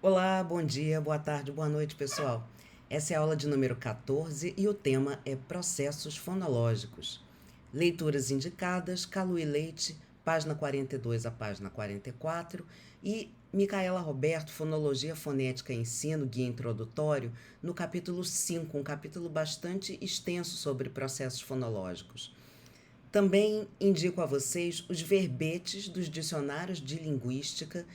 Olá, bom dia, boa tarde, boa noite, pessoal. Essa é a aula de número 14 e o tema é processos fonológicos. Leituras indicadas, Caluí Leite, página 42 a página 44, e Micaela Roberto, Fonologia Fonética e Ensino, Guia Introdutório, no capítulo 5, um capítulo bastante extenso sobre processos fonológicos. Também indico a vocês os verbetes dos dicionários de linguística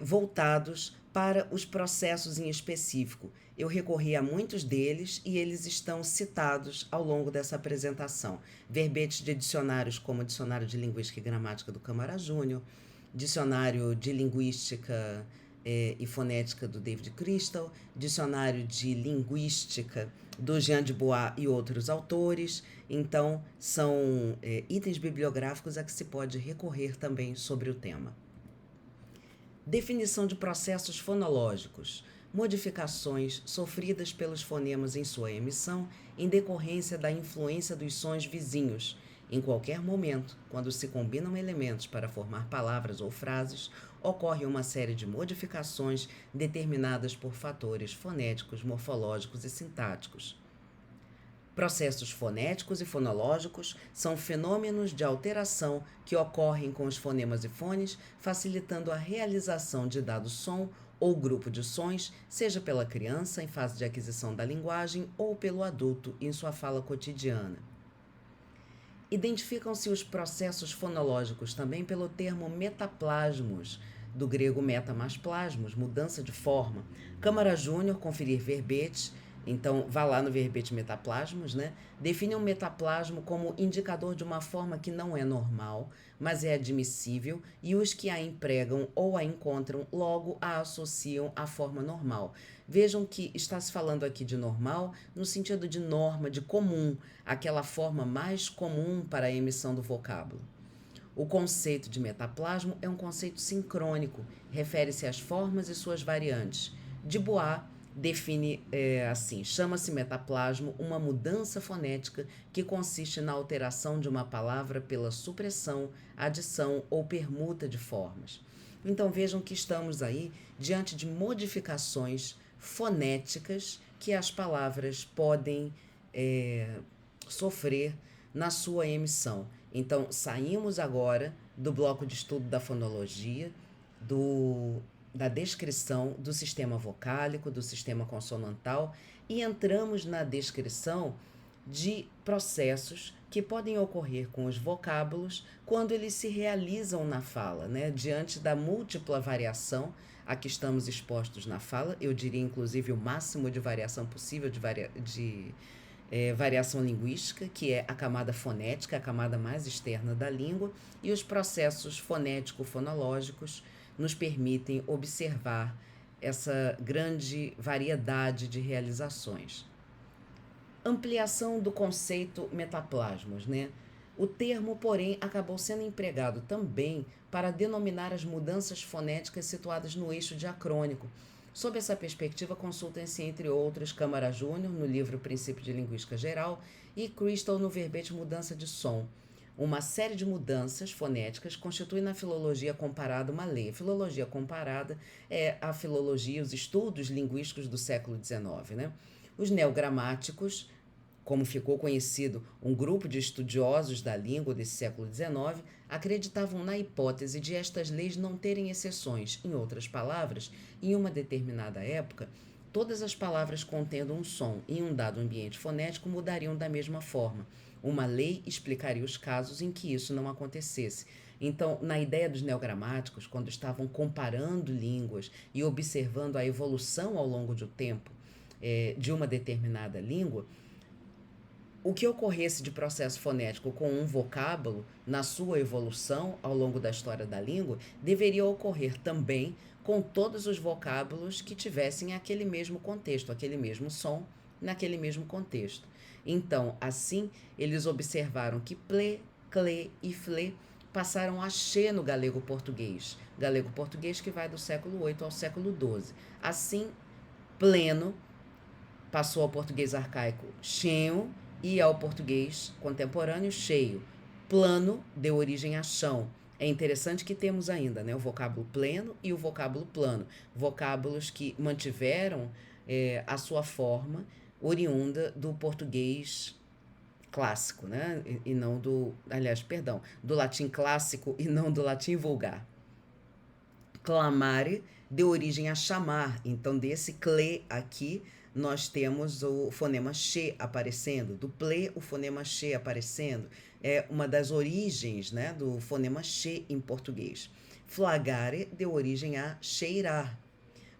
voltados para os processos em específico. Eu recorri a muitos deles e eles estão citados ao longo dessa apresentação. Verbetes de dicionários como o Dicionário de Linguística e Gramática do Câmara Júnior, Dicionário de Linguística e Fonética do David Crystal, Dicionário de Linguística do Jean de Bois e outros autores. Então, são itens bibliográficos a que se pode recorrer também sobre o tema. Definição de processos fonológicos: modificações sofridas pelos fonemas em sua emissão em decorrência da influência dos sons vizinhos. Em qualquer momento, quando se combinam elementos para formar palavras ou frases, ocorre uma série de modificações determinadas por fatores fonéticos, morfológicos e sintáticos. Processos fonéticos e fonológicos são fenômenos de alteração que ocorrem com os fonemas e fones, facilitando a realização de dado som ou grupo de sons, seja pela criança em fase de aquisição da linguagem ou pelo adulto em sua fala cotidiana. Identificam-se os processos fonológicos também pelo termo metaplasmos, do grego meta mais plasmos, mudança de forma. Câmara Júnior, conferir verbetes. Então, vá lá no verbete metaplasmos, né? Define um metaplasmo como indicador de uma forma que não é normal, mas é admissível, e os que a empregam ou a encontram logo a associam à forma normal. Vejam que está se falando aqui de normal no sentido de norma, de comum, aquela forma mais comum para a emissão do vocábulo. O conceito de metaplasmo é um conceito sincrônico, refere-se às formas e suas variantes. De Bois define assim: chama-se metaplasmo uma mudança fonética que consiste na alteração de uma palavra pela supressão, adição ou permuta de formas. Então vejam que estamos aí diante de modificações fonéticas que as palavras podem sofrer na sua emissão. Então, saímos agora do bloco de estudo da fonologia, da descrição do sistema vocálico, do sistema consonantal, e entramos na descrição de processos que podem ocorrer com os vocábulos quando eles se realizam na fala, né? Diante da múltipla variação a que estamos expostos na fala, eu diria inclusive o máximo de variação possível de variação linguística, que é a camada fonética, a camada mais externa da língua, e os processos fonético-fonológicos nos permitem observar essa grande variedade de realizações. Ampliação do conceito metaplasmos, né? O termo, porém, acabou sendo empregado também para denominar as mudanças fonéticas situadas no eixo diacrônico. Sob essa perspectiva, consultem-se, entre outros, Câmara Júnior, no livro Princípio de Linguística Geral, e Crystal, no verbete Mudança de Som. Uma série de mudanças fonéticas constitui na filologia comparada uma lei. A filologia comparada é a filologia, os estudos linguísticos do século XIX, né? Os neogramáticos, como ficou conhecido um grupo de estudiosos da língua desse século XIX, acreditavam na hipótese de estas leis não terem exceções. Em outras palavras, em uma determinada época, todas as palavras contendo um som em um dado ambiente fonético mudariam da mesma forma. Uma lei explicaria os casos em que isso não acontecesse. Então, na ideia dos neogramáticos, quando estavam comparando línguas e observando a evolução ao longo do tempo de uma determinada língua, o que ocorresse de processo fonético com um vocábulo na sua evolução ao longo da história da língua deveria ocorrer também com todos os vocábulos que tivessem aquele mesmo contexto, aquele mesmo som, naquele mesmo contexto. Então, assim, eles observaram que ple, cle e fle passaram a che no galego-português que vai do século VIII ao século XII. Assim, pleno passou ao português arcaico chenho e ao português contemporâneo cheio. Plano deu origem a chão. É interessante que temos ainda, né, o vocábulo pleno e o vocábulo plano, vocábulos que mantiveram a sua forma oriunda do português clássico, né, e não do, aliás, perdão, do latim clássico e não do latim vulgar. Clamare deu origem a chamar, então desse cle aqui nós temos o fonema che aparecendo, do ple o fonema che aparecendo, é uma das origens, né, do fonema che em português. Flagare deu origem a cheirar,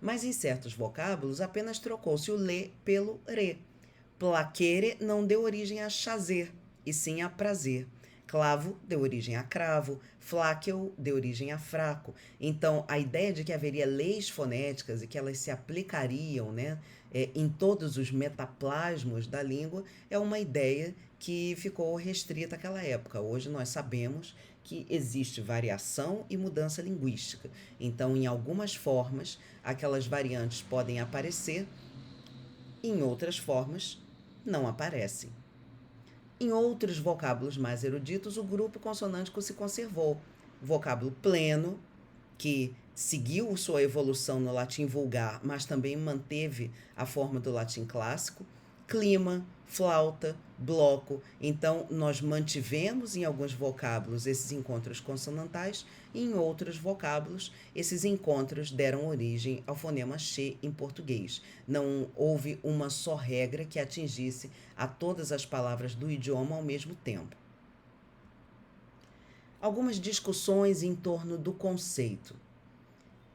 mas em certos vocábulos apenas trocou-se o le pelo re. Plaquere não deu origem a chazer, e sim a prazer. Clavo deu origem a cravo, fláqueo deu origem a fraco. Então, a ideia de que haveria leis fonéticas e que elas se aplicariam, né, em todos os metaplasmos da língua é uma ideia que ficou restrita àquela época. Hoje nós sabemos que existe variação e mudança linguística. Então, em algumas formas, aquelas variantes podem aparecer, em outras formas, não aparecem. Em outros vocábulos mais eruditos, o grupo consonântico se conservou. O vocábulo pleno, que seguiu sua evolução no latim vulgar, mas também manteve a forma do latim clássico, clima, flauta, bloco. Então, nós mantivemos em alguns vocábulos esses encontros consonantais e em outros vocábulos esses encontros deram origem ao fonema che em português. Não houve uma só regra que atingisse a todas as palavras do idioma ao mesmo tempo. Algumas discussões em torno do conceito.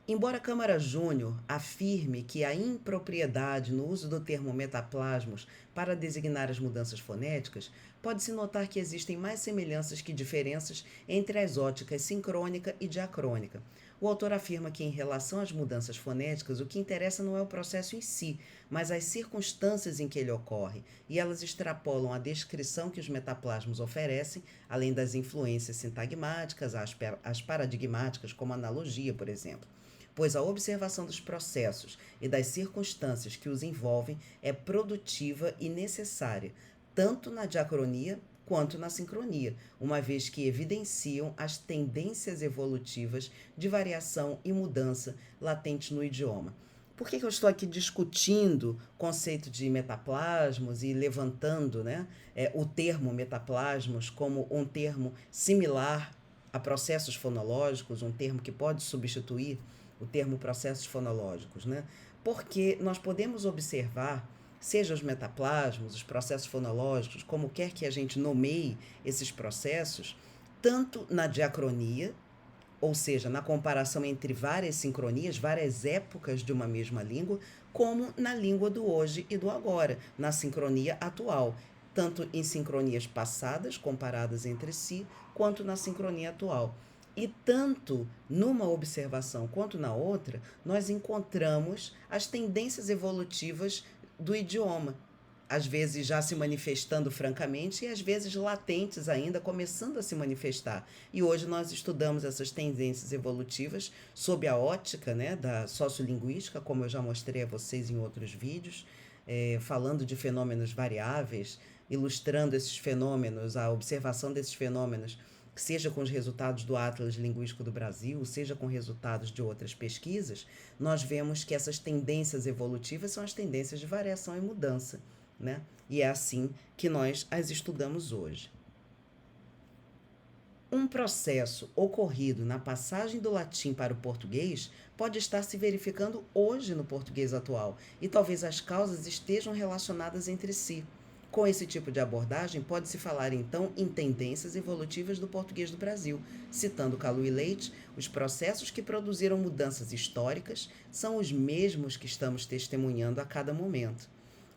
Embora Câmara Júnior afirme que há impropriedade no uso do termo metaplasmos para designar as mudanças fonéticas, pode-se notar que existem mais semelhanças que diferenças entre as óticas sincrônica e diacrônica. O autor afirma que, em relação às mudanças fonéticas, o que interessa não é o processo em si, mas as circunstâncias em que ele ocorre, e elas extrapolam a descrição que os metaplasmos oferecem, além das influências sintagmáticas, as paradigmáticas, como analogia, por exemplo, pois a observação dos processos e das circunstâncias que os envolvem é produtiva e necessária, tanto na diacronia quanto na sincronia, uma vez que evidenciam as tendências evolutivas de variação e mudança latentes no idioma. Por que eu estou aqui discutindo o conceito de metaplasmos e levantando, né, o termo metaplasmos como um termo similar a processos fonológicos, um termo que pode substituir o termo processos fonológicos, né? Porque nós podemos observar, seja os metaplasmos, os processos fonológicos, como quer que a gente nomeie esses processos, tanto na diacronia, ou seja, na comparação entre várias sincronias, várias épocas de uma mesma língua, como na língua do hoje e do agora, na sincronia atual, tanto em sincronias passadas, comparadas entre si, quanto na sincronia atual. E tanto numa observação quanto na outra, nós encontramos as tendências evolutivas do idioma, às vezes já se manifestando francamente e às vezes latentes ainda, começando a se manifestar. E hoje nós estudamos essas tendências evolutivas sob a ótica, né, da sociolinguística, como eu já mostrei a vocês em outros vídeos, falando de fenômenos variáveis, ilustrando esses fenômenos, a observação desses fenômenos, seja com os resultados do Atlas Linguístico do Brasil, seja com resultados de outras pesquisas, nós vemos que essas tendências evolutivas são as tendências de variação e mudança, né? E é assim que nós as estudamos hoje. Um processo ocorrido na passagem do latim para o português pode estar se verificando hoje no português atual, e talvez as causas estejam relacionadas entre si. Com esse tipo de abordagem, pode-se falar então em tendências evolutivas do português do Brasil. Citando Calu e Leite, os processos que produziram mudanças históricas são os mesmos que estamos testemunhando a cada momento.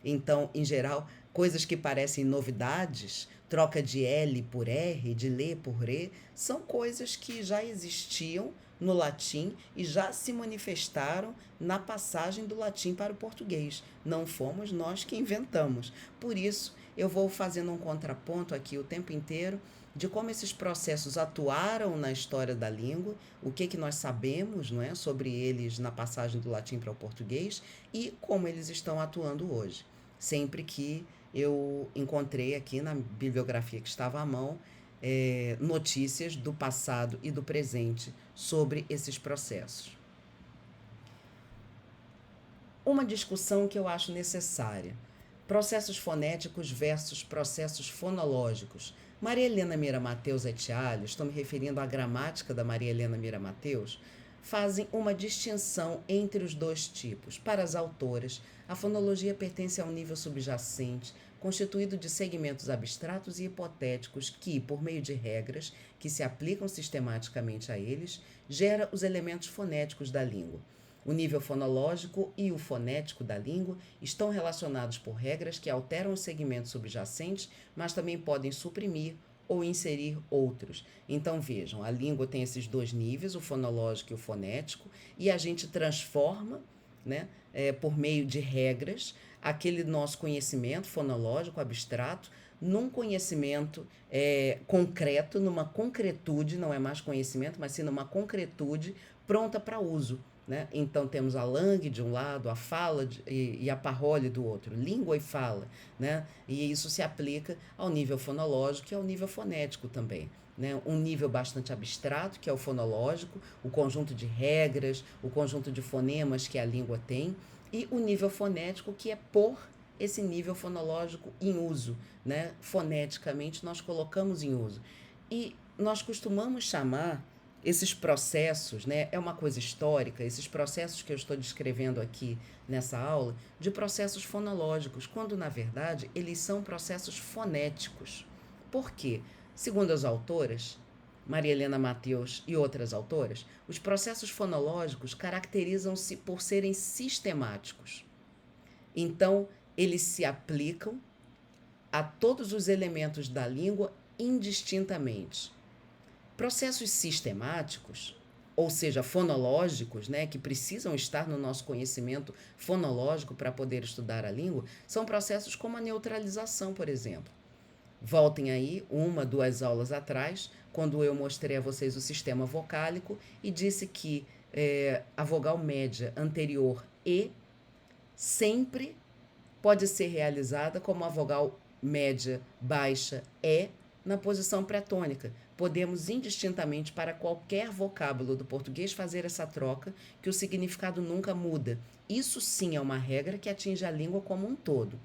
Então, em geral, coisas que parecem novidades, troca de L por R, de lê por re, são coisas que já existiam no latim e já se manifestaram na passagem do latim para o português. Não fomos nós que inventamos. Por isso, eu vou fazendo um contraponto aqui o tempo inteiro de como esses processos atuaram na história da língua, o que nós sabemos, não é, sobre eles na passagem do latim para o português e como eles estão atuando hoje. Sempre que eu encontrei aqui na bibliografia que estava à mão, notícias do passado e do presente sobre esses processos. Uma discussão que eu acho necessária: processos fonéticos versus processos fonológicos. Maria Helena Mira Mateus et al., estou me referindo à gramática da Maria Helena Mira Mateus, fazem uma distinção entre os dois tipos. Para as autoras, a fonologia pertence a um nível subjacente, constituído de segmentos abstratos e hipotéticos que, por meio de regras que se aplicam sistematicamente a eles, gera os elementos fonéticos da língua. O nível fonológico e o fonético da língua estão relacionados por regras que alteram os segmentos subjacentes, mas também podem suprimir ou inserir outros. Então vejam, a língua tem esses dois níveis, o fonológico e o fonético, e a gente transforma, né, por meio de regras, aquele nosso conhecimento fonológico abstrato num conhecimento concreto, numa concretude, não é mais conhecimento, mas sim numa concretude pronta para uso. Né? Então temos a langue de um lado, a fala e a parole do outro, língua e fala, né? E isso se aplica ao nível fonológico e ao nível fonético também. Né? Um nível bastante abstrato, que é o fonológico, o conjunto de regras, o conjunto de fonemas que a língua tem, e o nível fonético, que é pôr esse nível fonológico em uso. Né? Foneticamente nós colocamos em uso. E nós costumamos chamar esses processos, né, é uma coisa histórica, esses processos que eu estou descrevendo aqui nessa aula, de processos fonológicos, quando na verdade eles são processos fonéticos. Por quê? Segundo as autoras, Maria Helena Mateus e outras autoras, os processos fonológicos caracterizam-se por serem sistemáticos. Então, eles se aplicam a todos os elementos da língua indistintamente. Processos sistemáticos, ou seja, fonológicos, né, que precisam estar no nosso conhecimento fonológico para poder estudar a língua, são processos como a neutralização, por exemplo. Voltem aí 1, 2 aulas atrás, quando eu mostrei a vocês o sistema vocálico e disse que a vogal média anterior E sempre pode ser realizada como a vogal média baixa E na posição pré-tônica. Podemos indistintamente para qualquer vocábulo do português fazer essa troca, que o significado nunca muda. Isso sim é uma regra que atinge a língua como um todo.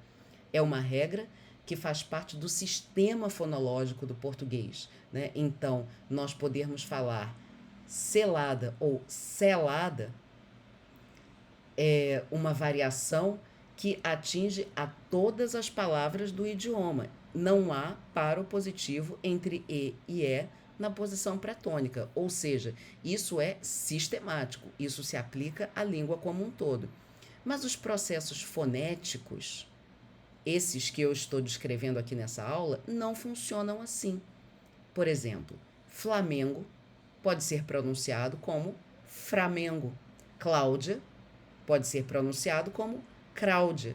É uma regra que faz parte do sistema fonológico do português. Né? Então, nós podermos falar selada ou selada é uma variação que atinge a todas as palavras do idioma. Não há paro positivo entre E e E na posição pré-tônica, ou seja, isso é sistemático, isso se aplica à língua como um todo. Mas os processos fonéticos, esses que eu estou descrevendo aqui nessa aula, não funcionam assim. Por exemplo, Flamengo pode ser pronunciado como Framengo. Cláudia pode ser pronunciado como Cláudia.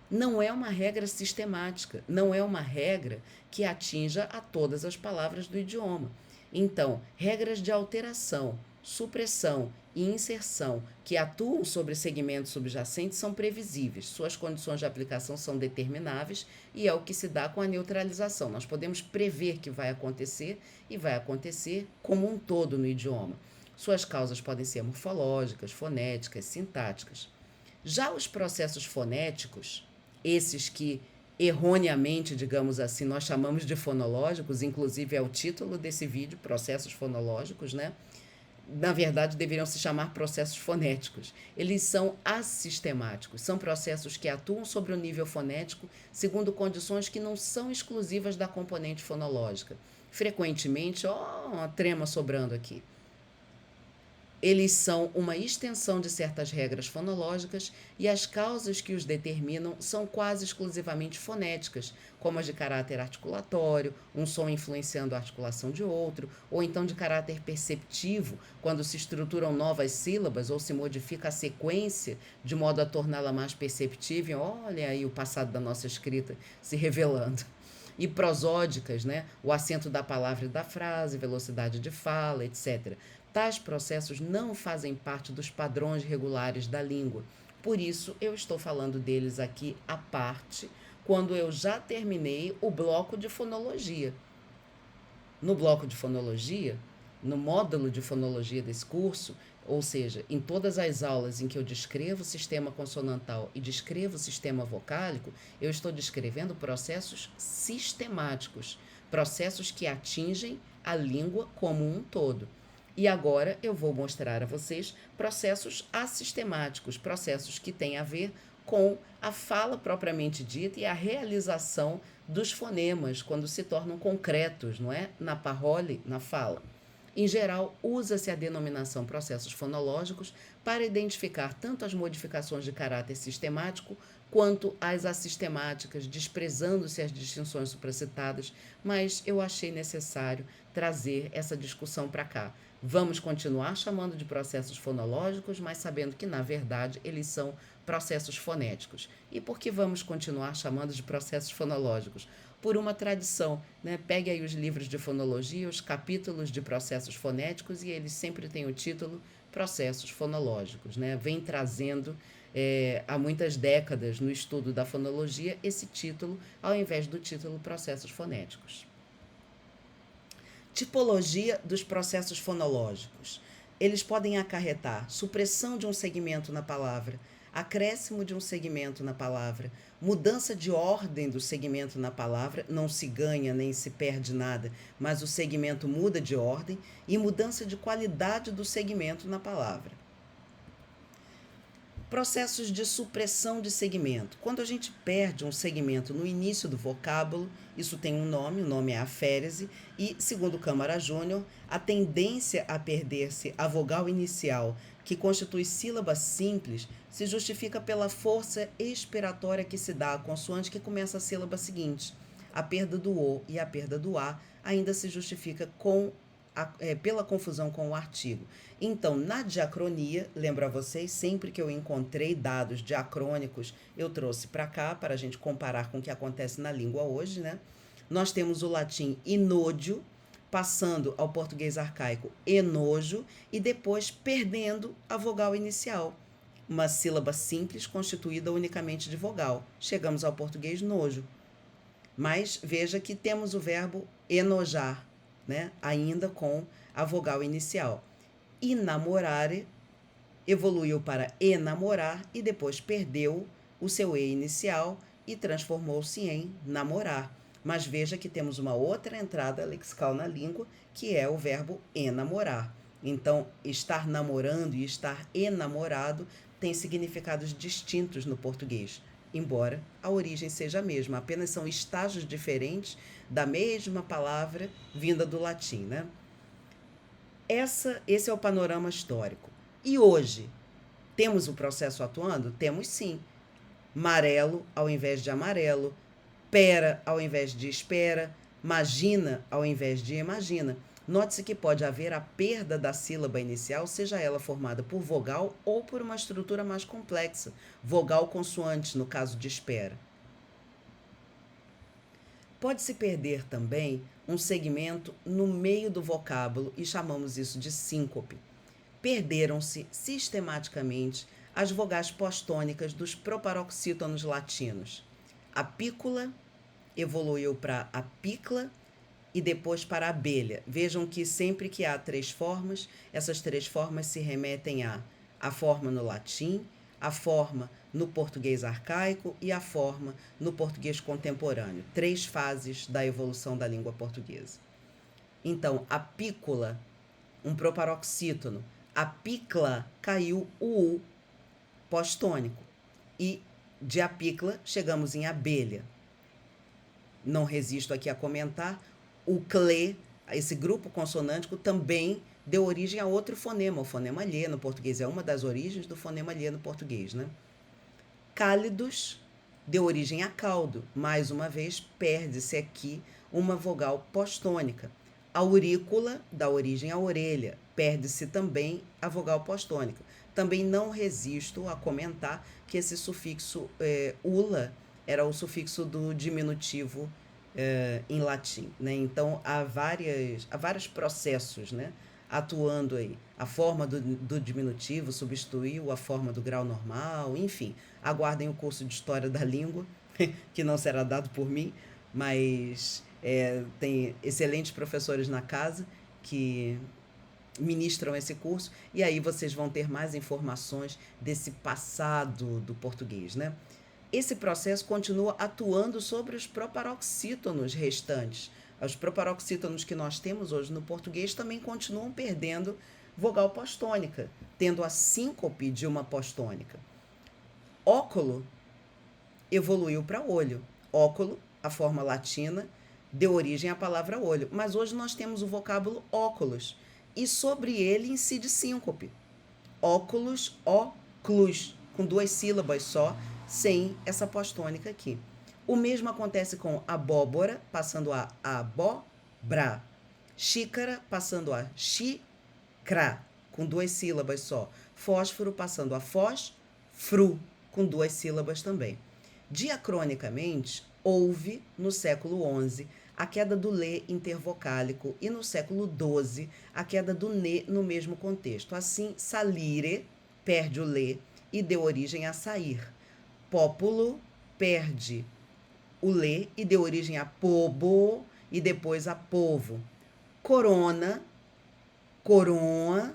Não é uma regra sistemática, não é uma regra que atinja a todas as palavras do idioma. Então, regras de alteração, supressão e inserção que atuam sobre segmentos subjacentes são previsíveis, suas condições de aplicação são determináveis e é o que se dá com a neutralização. Nós podemos prever que vai acontecer e vai acontecer como um todo no idioma. Suas causas podem ser morfológicas, fonéticas, sintáticas. Já os processos fonéticos, esses que erroneamente, digamos assim, nós chamamos de fonológicos, inclusive é o título desse vídeo, processos fonológicos, né? Na verdade, deveriam se chamar processos fonéticos. Eles são assistemáticos, são processos que atuam sobre o nível fonético segundo condições que não são exclusivas da componente fonológica. Frequentemente, uma trema sobrando aqui. Eles são uma extensão de certas regras fonológicas e as causas que os determinam são quase exclusivamente fonéticas, como as de caráter articulatório, um som influenciando a articulação de outro, ou então de caráter perceptivo, quando se estruturam novas sílabas ou se modifica a sequência de modo a torná-la mais perceptível. Olha aí o passado da nossa escrita se revelando. E prosódicas, né? O acento da palavra e da frase, velocidade de fala, etc. Tais processos não fazem parte dos padrões regulares da língua. Por isso, eu estou falando deles aqui à parte, quando eu já terminei o bloco de fonologia. No bloco de fonologia, no módulo de fonologia desse curso, ou seja, em todas as aulas em que eu descrevo o sistema consonantal e descrevo o sistema vocálico, eu estou descrevendo processos sistemáticos, processos que atingem a língua como um todo. E agora eu vou mostrar a vocês processos assistemáticos, processos que têm a ver com a fala propriamente dita e a realização dos fonemas quando se tornam concretos, não é? Na parole, na fala. Em geral, usa-se a denominação processos fonológicos para identificar tanto as modificações de caráter sistemático quanto as assistemáticas, desprezando-se as distinções supracitadas, mas eu achei necessário trazer essa discussão para cá. Vamos continuar chamando de processos fonológicos, mas sabendo que, na verdade, eles são processos fonéticos. E por que vamos continuar chamando de processos fonológicos? Por uma tradição, né? Pegue aí os livros de fonologia, os capítulos de processos fonéticos, e eles sempre têm o título Processos Fonológicos, né? Vem trazendo há muitas décadas no estudo da fonologia esse título, ao invés do título Processos Fonéticos. Tipologia dos processos fonológicos. Eles podem acarretar supressão de um segmento na palavra, acréscimo de um segmento na palavra, mudança de ordem do segmento na palavra, não se ganha nem se perde nada, mas o segmento muda de ordem, e mudança de qualidade do segmento na palavra. Processos de supressão de segmento. Quando a gente perde um segmento no início do vocábulo, isso tem um nome, o nome é aférese, e, segundo Câmara Júnior, a tendência a perder-se a vogal inicial, que constitui sílaba simples, se justifica pela força expiratória que se dá à consoante que começa a sílaba seguinte. A perda do O e a perda do A ainda se justifica pela confusão com o artigo. Então, na diacronia, lembro a vocês, sempre que eu encontrei dados diacrônicos, eu trouxe para cá, para a gente comparar com o que acontece na língua hoje, né? Nós temos o latim inódio, passando ao português arcaico enojo, e depois perdendo a vogal inicial. Uma sílaba simples constituída unicamente de vogal. Chegamos ao português nojo. Mas veja que temos o verbo enojar, né? Ainda com a vogal inicial. Inamorare evoluiu para enamorar e depois perdeu o seu E inicial e transformou-se em namorar. Mas veja que temos uma outra entrada lexical na língua, que é o verbo enamorar. Então, estar namorando e estar enamorado têm significados distintos no português, embora a origem seja a mesma, apenas são estágios diferentes da mesma palavra vinda do latim, né? Esse é o panorama histórico. E hoje, temos o processo atuando? Temos sim. Marelo ao invés de amarelo, pera ao invés de espera, magina ao invés de imagina. Note-se que pode haver a perda da sílaba inicial, seja ela formada por vogal ou por uma estrutura mais complexa, vogal consoante, no caso de espera. Pode-se perder também um segmento no meio do vocábulo e chamamos isso de síncope. Perderam-se sistematicamente as vogais postônicas dos proparoxítonos latinos. A pícola evoluiu para a picla e depois para a abelha. Vejam que sempre que há três formas, essas três formas se remetem a forma no latim, a forma no português arcaico e a forma no português contemporâneo. Três fases da evolução da língua portuguesa. Então, a pícola, um proparoxítono. A picla caiu o U postônico. E de apicla chegamos em abelha. Não resisto aqui a comentar, o cle, esse grupo consonântico, também deu origem a outro fonema, o fonema lhê no português. É uma das origens do fonema lhê no português, né? Cálidos deu origem a caldo. Mais uma vez, perde-se aqui uma vogal postônica. Aurícula dá origem à orelha. Perde-se também a vogal postônica. Também não resisto a comentar que esse sufixo ula era o sufixo do diminutivo em latim, né? Então, há vários processos, né, atuando aí. A forma do diminutivo substituiu a forma do grau normal, enfim. Aguardem o curso de História da Língua, que não será dado por mim, mas Tem excelentes professores na casa que ministram esse curso, e aí vocês vão ter mais informações desse passado do português, né? Esse processo continua atuando sobre os proparoxítonos restantes. Os proparoxítonos que nós temos hoje no português também continuam perdendo vogal postônica, tendo a síncope de uma postônica. Óculo evoluiu para olho. Óculo, a forma latina, deu origem à palavra olho. Mas hoje nós temos o vocábulo óculos, e sobre ele incide síncope. Óculos, óclus, com 2 sílabas só, sem essa postônica aqui. O mesmo acontece com abóbora, passando a abóbra. Xícara, passando a xicra, com 2 sílabas só. Fósforo, passando a fósfru, com 2 sílabas também. Diacronicamente, houve, no século XI, a queda do lê intervocálico e no século XII a queda do nê no mesmo contexto. Assim, salire perde o lê e deu origem a sair. Pópulo perde o lê e deu origem a pobo e depois a povo. Corona, coroa,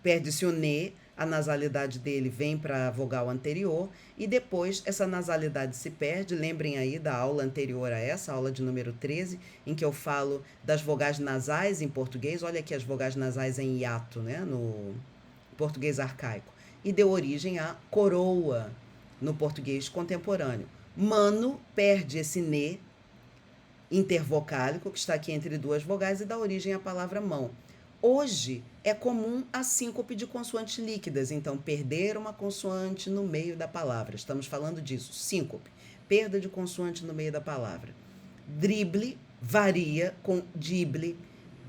perde-se o nê, a nasalidade dele vem para a vogal anterior e depois essa nasalidade se perde. Lembrem aí da aula anterior a essa, aula de número 13, em que eu falo das vogais nasais em português. Olha aqui as vogais nasais em hiato, né, no português arcaico. E deu origem a coroa no português contemporâneo. Mano perde esse nê intervocálico, que está aqui entre 2 vogais, e dá origem à palavra mão. Hoje é comum a síncope de consoantes líquidas, então perder uma consoante no meio da palavra. Estamos falando disso, síncope, perda de consoante no meio da palavra. Drible varia com dible,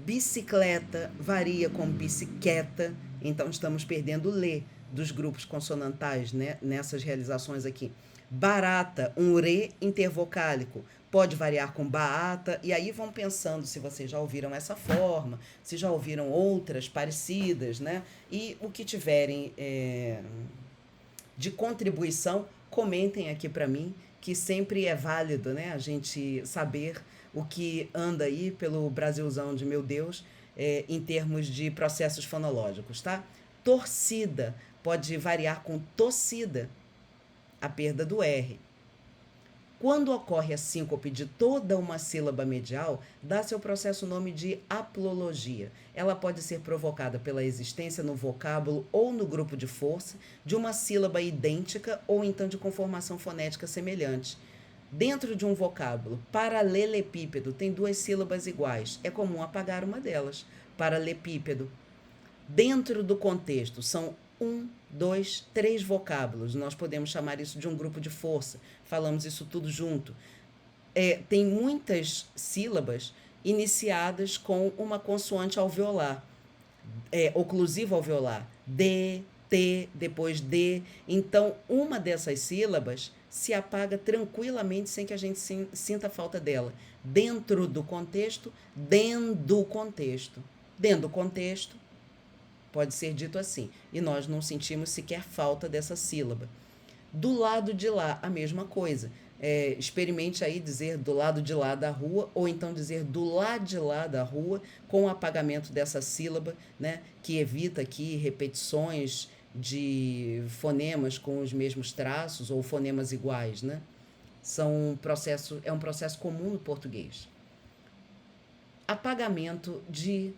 bicicleta varia com biciqueta, então estamos perdendo o lê dos grupos consonantais, né, nessas realizações aqui. Barata, um re intervocálico, pode variar com baata, e aí vão pensando se vocês já ouviram essa forma, se já ouviram outras parecidas, né? E o que tiverem de contribuição, comentem aqui para mim, que sempre é válido, né? A gente saber o que anda aí pelo Brasilzão de meu Deus, em termos de processos fonológicos, tá? Torcida pode variar com tossida, a perda do R. Quando ocorre a síncope de toda uma sílaba medial, dá-se ao processo o nome de aplologia. Ela pode ser provocada pela existência no vocábulo ou no grupo de força de uma sílaba idêntica ou então de conformação fonética semelhante. Dentro de um vocábulo, paralelepípedo tem 2 sílabas iguais. É comum apagar uma delas. Paralepípedo. Dentro do contexto, são 1, 2, 3 vocábulos. Nós podemos chamar isso de um grupo de força. Falamos isso tudo junto. Tem muitas sílabas iniciadas com uma consoante alveolar, oclusiva alveolar. D, T, depois D. Então, uma dessas sílabas se apaga tranquilamente sem que a gente sinta falta dela. Dentro do contexto, dentro do contexto. Dentro do contexto, pode ser dito assim, e nós não sentimos sequer falta dessa sílaba. Do lado de lá, a mesma coisa. Experimente aí dizer do lado de lá da rua, ou então dizer do lado de lá da rua, com o apagamento dessa sílaba, né, que evita aqui repetições de fonemas com os mesmos traços ou fonemas iguais, né? É um processo comum no português. Apagamento de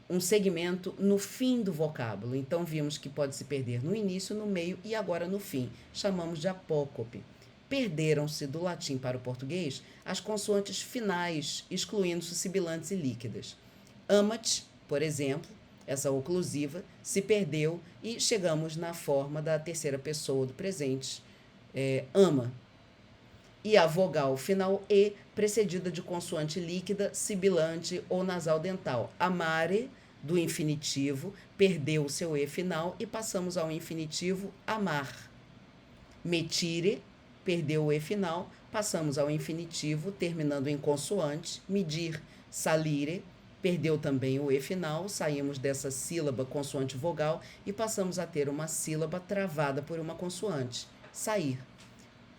um segmento no fim do vocábulo. Então, vimos que pode se perder no início, no meio e agora no fim. Chamamos de apócope. Perderam-se do latim para o português as consoantes finais, excluindo-se sibilantes e líquidas. Amat, por exemplo, essa oclusiva, se perdeu e chegamos na forma da terceira pessoa do presente, ama. E a vogal final E, precedida de consoante líquida, sibilante ou nasal dental. Amare, do infinitivo, perdeu o seu E final e passamos ao infinitivo amar. Metire, perdeu o E final, passamos ao infinitivo, terminando em consoante. Medir, salire, perdeu também o E final, saímos dessa sílaba consoante vogal e passamos a ter uma sílaba travada por uma consoante. Sair.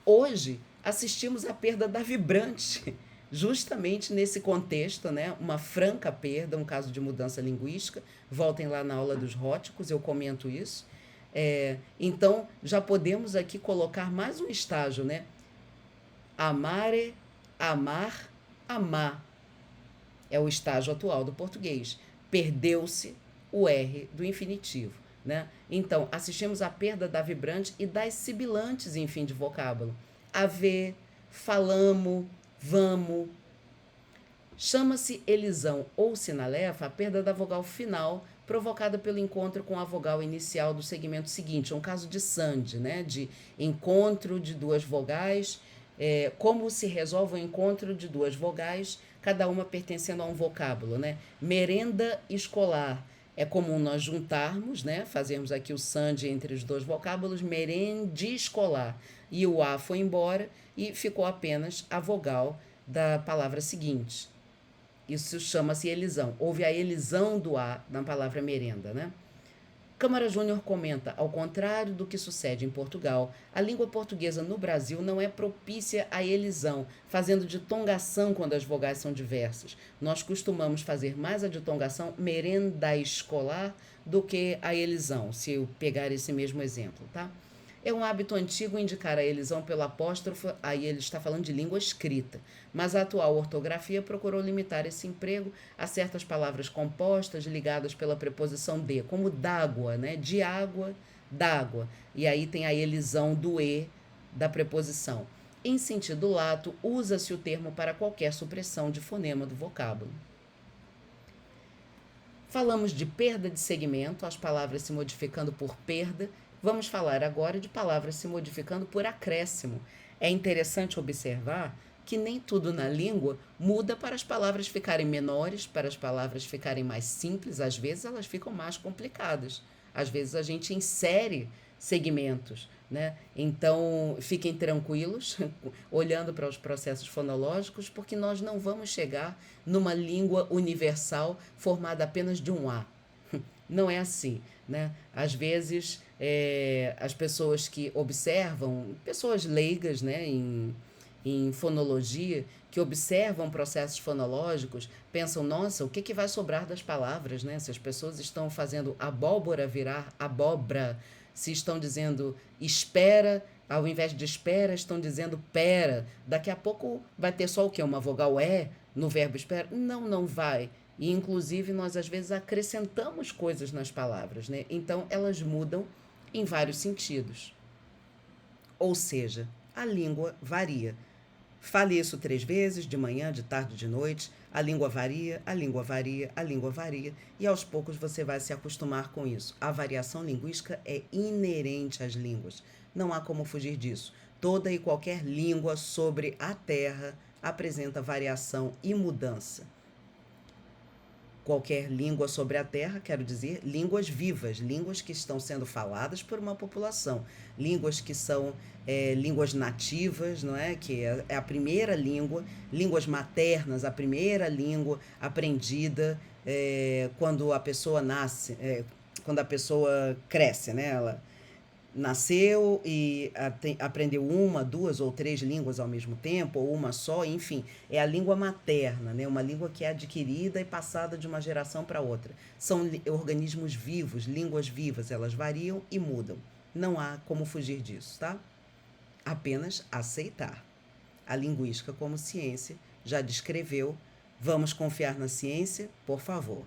Hoje, assistimos à perda da vibrante justamente nesse contexto, né, uma franca perda, um caso de mudança linguística. Voltem lá na aula dos róticos, eu comento isso. Então, já podemos aqui colocar mais um estágio, né? Amare, amar, amar. É o estágio atual do português. Perdeu-se o R do infinitivo, né? Então, assistimos à perda da vibrante e das sibilantes em fim de vocábulo. Haver, falamo, vamo. Chama-se elisão ou sinalefa a perda da vogal final provocada pelo encontro com a vogal inicial do segmento seguinte. É um caso de sande, né? De encontro de duas vogais. Como se resolve o encontro de duas vogais, cada uma pertencendo a um vocábulo, né? Merenda escolar. É comum nós juntarmos, né? Fazermos aqui o sande entre os dois vocábulos, merende escolar. E o A foi embora e ficou apenas a vogal da palavra seguinte. Isso chama-se elisão. Houve a elisão do A na palavra merenda, né? Câmara Júnior comenta, ao contrário do que sucede em Portugal, a língua portuguesa no Brasil não é propícia à elisão, fazendo ditongação quando as vogais são diversas. Nós costumamos fazer mais a ditongação merenda escolar do que a elisão, se eu pegar esse mesmo exemplo, tá? É um hábito antigo indicar a elisão pelo apóstrofo, aí ele está falando de língua escrita, mas a atual ortografia procurou limitar esse emprego a certas palavras compostas ligadas pela preposição de, como d'água, né? De água, d'água. E aí tem a elisão do e da preposição. Em sentido lato, usa-se o termo para qualquer supressão de fonema do vocábulo. Falamos de perda de segmento, as palavras se modificando por perda. Vamos falar agora de palavras se modificando por acréscimo. É interessante observar que nem tudo na língua muda para as palavras ficarem menores, para as palavras ficarem mais simples, às vezes elas ficam mais complicadas. Às vezes a gente insere segmentos, né? Então, fiquem tranquilos, olhando para os processos fonológicos, porque nós não vamos chegar numa língua universal formada apenas de um A. Não é assim, né? Às vezes, as pessoas que observam, pessoas leigas, né, em fonologia, que observam processos fonológicos, pensam, nossa, o que vai sobrar das palavras, né? Se as pessoas estão fazendo abóbora virar abóbora, se estão dizendo espera, ao invés de espera, estão dizendo pera. Daqui a pouco vai ter só o quê? Uma vogal E no verbo espera? Não, não vai. E, inclusive, nós às vezes acrescentamos coisas nas palavras, né? Então, elas mudam em vários sentidos. Ou seja, a língua varia. Fale isso 3 vezes, de manhã, de tarde, de noite. A língua varia, a língua varia, a língua varia. E aos poucos você vai se acostumar com isso. A variação linguística é inerente às línguas. Não há como fugir disso. Toda e qualquer língua sobre a Terra apresenta variação e mudança. Qualquer língua sobre a Terra, quero dizer, línguas vivas, línguas que estão sendo faladas por uma população, línguas que são línguas nativas, não é? Que é a primeira língua, línguas maternas, a primeira língua aprendida quando a pessoa nasce, quando a pessoa cresce, né? Ela nasceu e aprendeu 1, 2 ou 3 línguas ao mesmo tempo, ou uma só, enfim, é a língua materna, né? Uma língua que é adquirida e passada de uma geração para outra. São organismos vivos, línguas vivas, elas variam e mudam. Não há como fugir disso, tá? Apenas aceitar. A linguística como ciência já descreveu. Vamos confiar na ciência, por favor.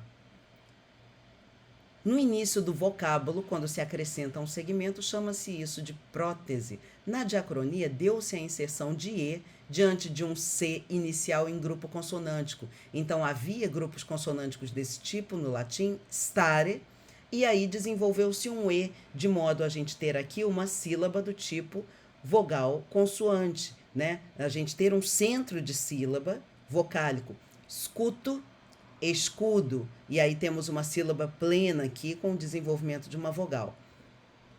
No início do vocábulo, quando se acrescenta um segmento, chama-se isso de prótese. Na diacronia, deu-se a inserção de E diante de um C inicial em grupo consonântico. Então, havia grupos consonânticos desse tipo no latim, stare, e aí desenvolveu-se um E, de modo a gente ter aqui uma sílaba do tipo vogal consoante, né? A gente ter um centro de sílaba vocálico. Escuto, escudo, e aí temos uma sílaba plena aqui com o desenvolvimento de uma vogal.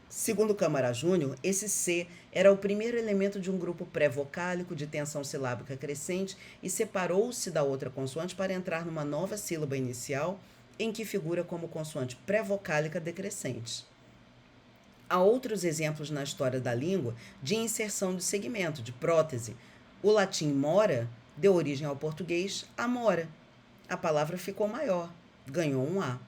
Segundo Câmara Júnior, esse C era o primeiro elemento de um grupo pré-vocálico de tensão silábica crescente e separou-se da outra consoante para entrar numa nova sílaba inicial em que figura como consoante pré-vocálica decrescente. Há outros exemplos na história da língua de inserção de segmento, de prótese. O latim mora deu origem ao português amora. A palavra ficou maior, ganhou um A.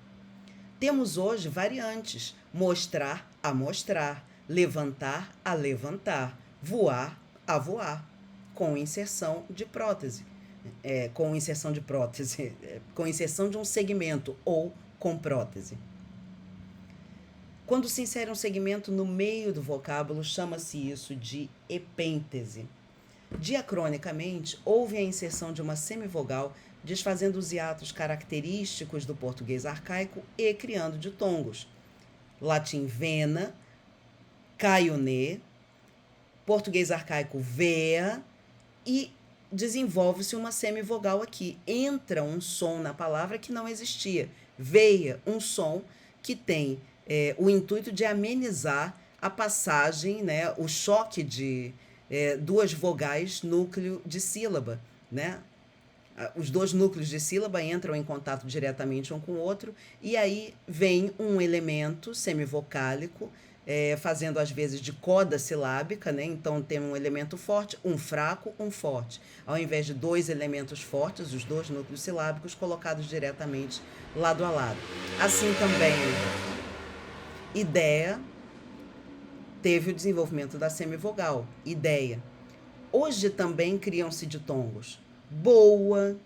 Temos hoje variantes: mostrar a mostrar, levantar a levantar, voar a voar, com inserção de prótese. Com inserção de prótese, com inserção de um segmento ou com prótese. Quando se insere um segmento no meio do vocábulo, chama-se isso de epêntese. Diacronicamente, houve a inserção de uma semivogal, desfazendo os hiatos característicos do português arcaico e criando ditongos. Latim vena, caiunê, português arcaico vea, e desenvolve-se uma semivogal aqui. Entra um som na palavra que não existia. Veia, um som que tem o intuito de amenizar a passagem, né, o choque de duas vogais núcleo de sílaba, né? Os dois núcleos de sílaba entram em contato diretamente um com o outro, e aí vem um elemento semivocálico, fazendo às vezes de coda silábica, né? Então tem um elemento forte, um fraco, um forte. Ao invés de dois elementos fortes, os dois núcleos silábicos colocados diretamente lado a lado. Assim também, ideia teve o desenvolvimento da semivogal, ideia. Hoje também criam-se ditongos. Boa,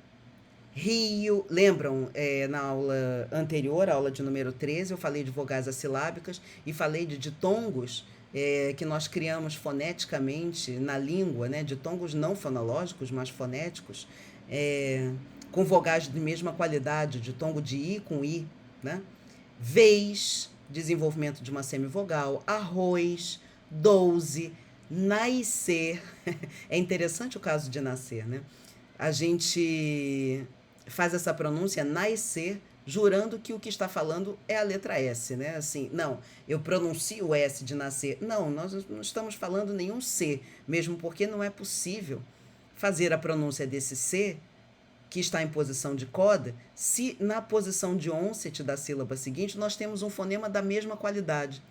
rio, lembram, na aula anterior, a aula de número 13, eu falei de vogais assilábicas e falei de ditongos que nós criamos foneticamente na língua, né? Ditongos não fonológicos, mas fonéticos, com vogais de mesma qualidade, ditongo de I com I, né? Vez, desenvolvimento de uma semivogal, arroz, 12, nascer. É interessante o caso de nascer, né? A gente faz essa pronúncia nascer, jurando que o que está falando é a letra S, né? Assim, não, eu pronuncio o S de nascer. Não, nós não estamos falando nenhum C, mesmo porque não é possível fazer a pronúncia desse C, que está em posição de coda, se na posição de onset da sílaba seguinte nós temos um fonema da mesma qualidade.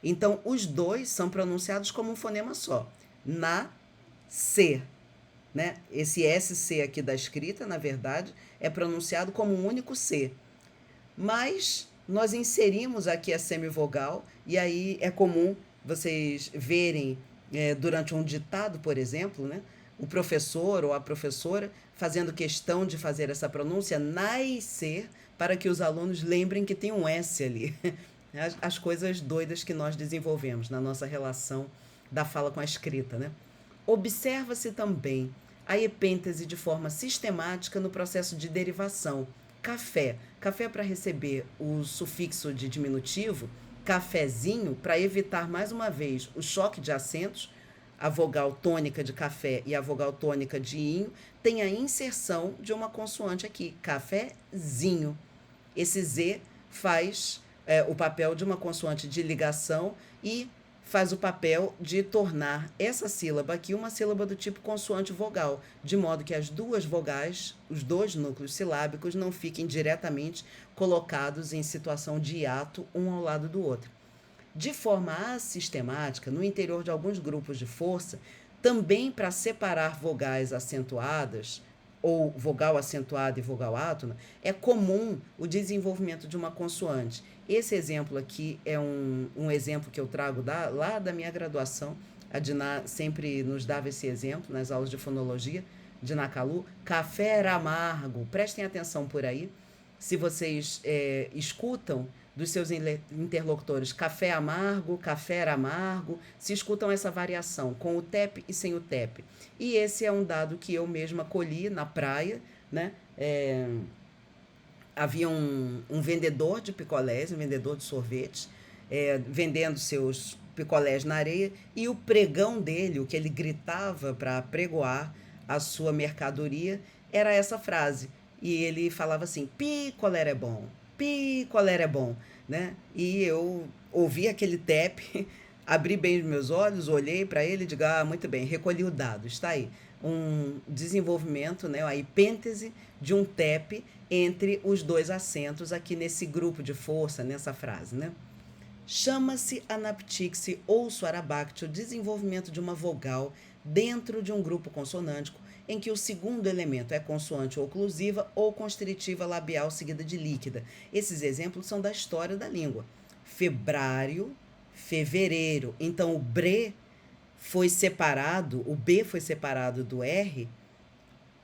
Então, os dois são pronunciados como um fonema só. Na-ser, né? Esse SC aqui da escrita, na verdade, é pronunciado como um único C. Mas nós inserimos aqui a semivogal, e aí é comum vocês verem, durante um ditado, por exemplo, né? O professor ou a professora fazendo questão de fazer essa pronúncia nascer, para que os alunos lembrem que tem um S ali. As coisas doidas que nós desenvolvemos na nossa relação da fala com a escrita, né? Observa-se também a epêntese de forma sistemática no processo de derivação. Café. Café para receber o sufixo de diminutivo, cafezinho, para evitar mais uma vez o choque de acentos, a vogal tônica de café e a vogal tônica de inho, tem a inserção de uma consoante aqui, cafezinho. Esse Z faz o papel de uma consoante de ligação e faz o papel de tornar essa sílaba aqui uma sílaba do tipo consoante vogal, de modo que as duas vogais, os dois núcleos silábicos, não fiquem diretamente colocados em situação de hiato um ao lado do outro. De forma assistemática, no interior de alguns grupos de força, também para separar vogais acentuadas, ou vogal acentuada e vogal átona, é comum o desenvolvimento de uma consoante. Esse exemplo aqui é um exemplo que eu trago lá da minha graduação. A Diná sempre nos dava esse exemplo nas aulas de fonologia, Diná Calu. Café era amargo. Prestem atenção por aí. Se vocês escutam dos seus interlocutores café era amargo, se escutam essa variação com o TEP e sem o TEP. E esse é um dado que eu mesma colhi na praia, né? Havia um vendedor de picolés, um vendedor de sorvetes, vendendo seus picolés na areia, e o pregão dele, o que ele gritava para pregoar a sua mercadoria, era essa frase. E ele falava assim, picolé é bom, picolé é bom, né? E eu ouvi aquele TEP, abri bem os meus olhos, olhei para ele e digo, muito bem, recolhi o dado, está aí. Um desenvolvimento, né, a epêntese de um TEP entre os dois acentos aqui nesse grupo de força, nessa frase, né? Chama-se anaptixie ou suarabacte o desenvolvimento de uma vogal dentro de um grupo consonântico em que o segundo elemento é consoante oclusiva ou constritiva labial seguida de líquida. Esses exemplos são da história da língua. Febrário, fevereiro. Então, o B foi separado do R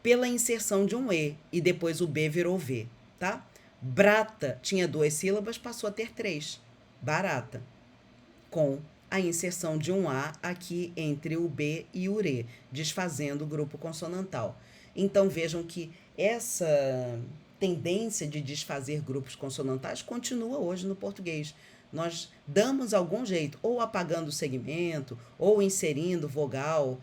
pela inserção de um E depois o B virou V, tá? Brata tinha 2 sílabas, passou a ter 3. Barata, com a inserção de um A aqui entre o B e o RE, desfazendo o grupo consonantal. Então vejam que essa tendência de desfazer grupos consonantais continua hoje no português. Nós damos algum jeito, ou apagando o segmento, ou inserindo vogal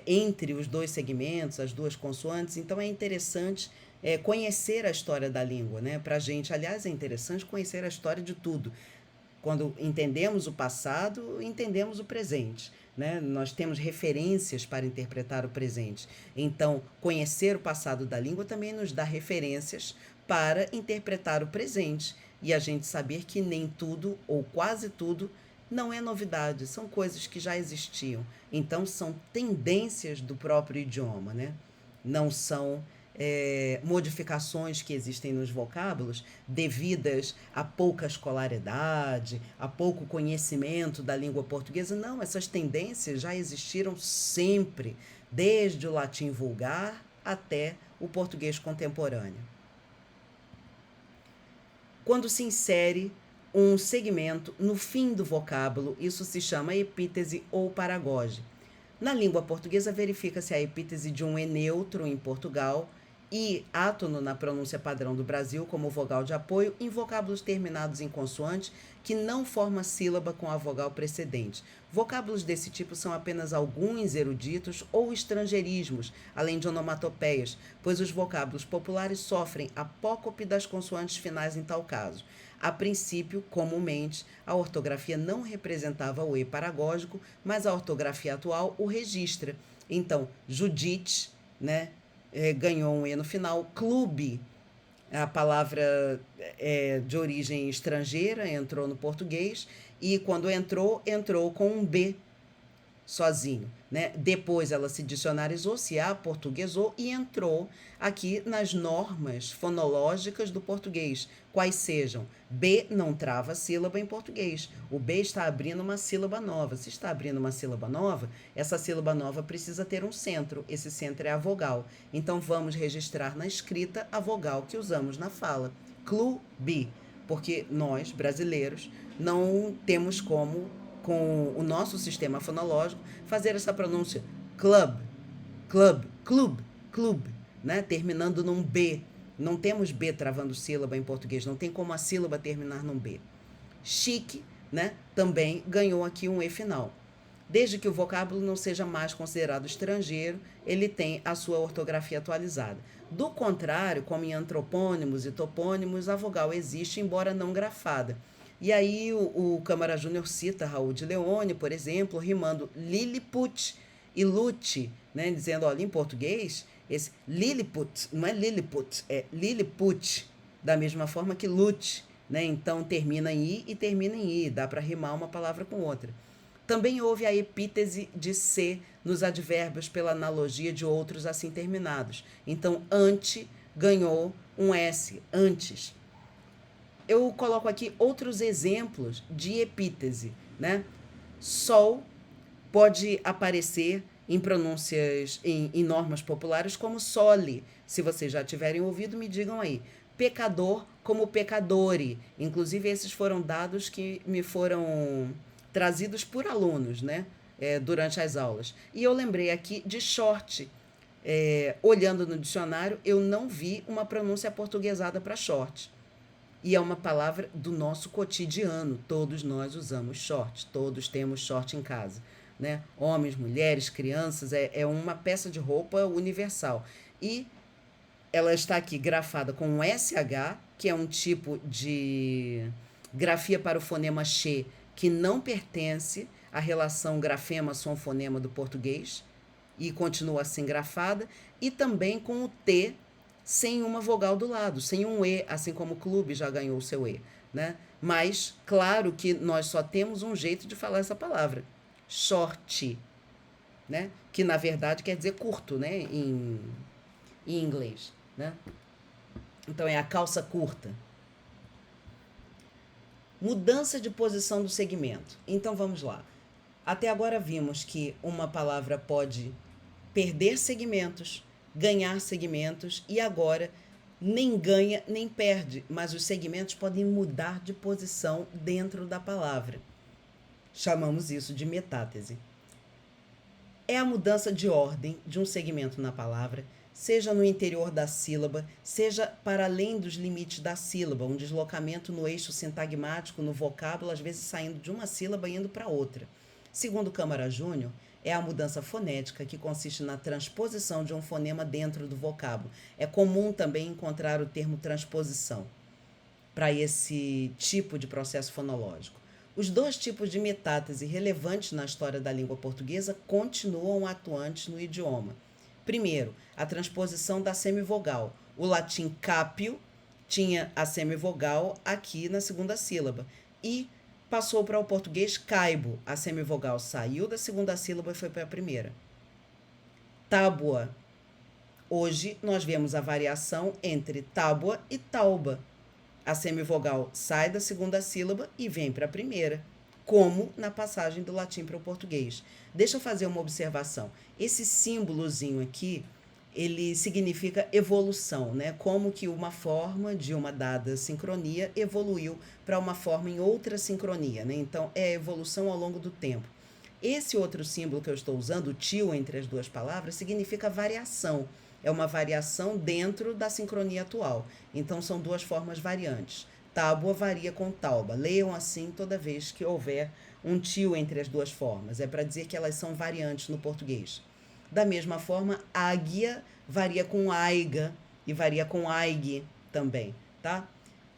entre os dois segmentos, as duas consoantes. Então é interessante conhecer a história da língua, né? Para a gente, aliás, é interessante conhecer a história de tudo. Quando entendemos o passado, entendemos o presente, né? Nós temos referências para interpretar o presente. Então, conhecer o passado da língua também nos dá referências para interpretar o presente. E a gente saber que nem tudo, ou quase tudo, não é novidade, são coisas que já existiam. Então, são tendências do próprio idioma, né? Não são modificações que existem nos vocábulos devidas a pouca escolaridade, a pouco conhecimento da língua portuguesa. Não, essas tendências já existiram sempre, desde o latim vulgar até o português contemporâneo. Quando se insere um segmento no fim do vocábulo, isso se chama epítese ou paragoge. Na língua portuguesa, verifica-se a epítese de um E neutro em Portugal e átono na pronúncia padrão do Brasil como vogal de apoio em vocábulos terminados em consoante que não forma sílaba com a vogal precedente. Vocábulos desse tipo são apenas alguns eruditos ou estrangeirismos, além de onomatopeias, pois os vocábulos populares sofrem apócope das consoantes finais em tal caso. A princípio, comumente, a ortografia não representava o E paragógico, mas a ortografia atual o registra. Então, Judite, né, ganhou um E no final. Clube, a palavra de origem estrangeira, entrou no português e quando entrou com um B sozinho, né? Depois ela se dicionarizou, se aportuguesou e entrou aqui nas normas fonológicas do português, quais sejam. B não trava sílaba em português. O B está abrindo uma sílaba nova. Se está abrindo uma sílaba nova, essa sílaba nova precisa ter um centro. Esse centro é a vogal. Então vamos registrar na escrita a vogal que usamos na fala. Clube, porque nós, brasileiros, não temos como, com o nosso sistema fonológico, fazer essa pronúncia club, club, club, club, né? Terminando num B. Não temos B travando sílaba em português, não tem como a sílaba terminar num B. Chique, né? Também ganhou aqui um E final. Desde que o vocábulo não seja mais considerado estrangeiro, ele tem a sua ortografia atualizada. Do contrário, como em antropônimos e topônimos, a vogal existe, embora não grafada. E aí o Câmara Júnior cita Raul de Leone, por exemplo, rimando Lilliput e Lute, né? Dizendo, olha, em português, esse Lilliput não é Lilliput, é Lilliput, da mesma forma que Lute, né? Então termina em I e termina em I, dá para rimar uma palavra com outra. Também houve a epítese de C nos advérbios pela analogia de outros assim terminados. Então, ante ganhou um S, antes. Eu coloco aqui outros exemplos de epítese, né? Sol pode aparecer em pronúncias, em normas populares como sole. Se vocês já tiverem ouvido, me digam aí. Pecador como pecadore. Inclusive, esses foram dados que me foram trazidos por alunos, né? Durante as aulas. E eu lembrei aqui de short. Olhando no dicionário, eu não vi uma pronúncia portuguesada para short. E é uma palavra do nosso cotidiano. Todos nós usamos short, todos temos short em casa, né? Homens, mulheres, crianças, é uma peça de roupa universal. E ela está aqui grafada com um SH, que é um tipo de grafia para o fonema che, que não pertence à relação grafema-som-fonema do português, e continua assim grafada, e também com o T sem uma vogal do lado, sem um E, assim como o clube já ganhou o seu E. né? Mas, claro que nós só temos um jeito de falar essa palavra, short, né? Que na verdade quer dizer curto, né? Em inglês, né? Então é a calça curta. Mudança de posição do segmento. Então vamos lá. Até agora vimos que uma palavra pode perder segmentos, ganhar segmentos e agora nem ganha nem perde, mas os segmentos podem mudar de posição dentro da palavra. Chamamos isso de metátese. É a mudança de ordem de um segmento na palavra, seja no interior da sílaba, seja para além dos limites da sílaba, um deslocamento no eixo sintagmático, no vocábulo, às vezes saindo de uma sílaba e indo para outra. Segundo Câmara Júnior, é a mudança fonética que consiste na transposição de um fonema dentro do vocábulo. É comum também encontrar o termo transposição para esse tipo de processo fonológico. Os dois tipos de metátese relevantes na história da língua portuguesa continuam atuantes no idioma. Primeiro, a transposição da semivogal. O latim capio tinha a semivogal aqui na segunda sílaba e passou para o português caibo. A semivogal saiu da segunda sílaba e foi para a primeira. Tábua. Hoje nós vemos a variação entre tábua e tauba. A semivogal sai da segunda sílaba e vem para a primeira, como na passagem do latim para o português. Deixa eu fazer uma observação. Esse símbolozinho aqui, ele significa evolução, né? Como que uma forma de uma dada sincronia evoluiu para uma forma em outra sincronia, né? Então, é a evolução ao longo do tempo. Esse outro símbolo que eu estou usando, o tio entre as duas palavras, significa variação. É uma variação dentro da sincronia atual. Então, são duas formas variantes. Tábua varia com tauba. Leiam assim toda vez que houver um tio entre as duas formas. É para dizer que elas são variantes no português. Da mesma forma, águia varia com aiga e varia com aig também, tá?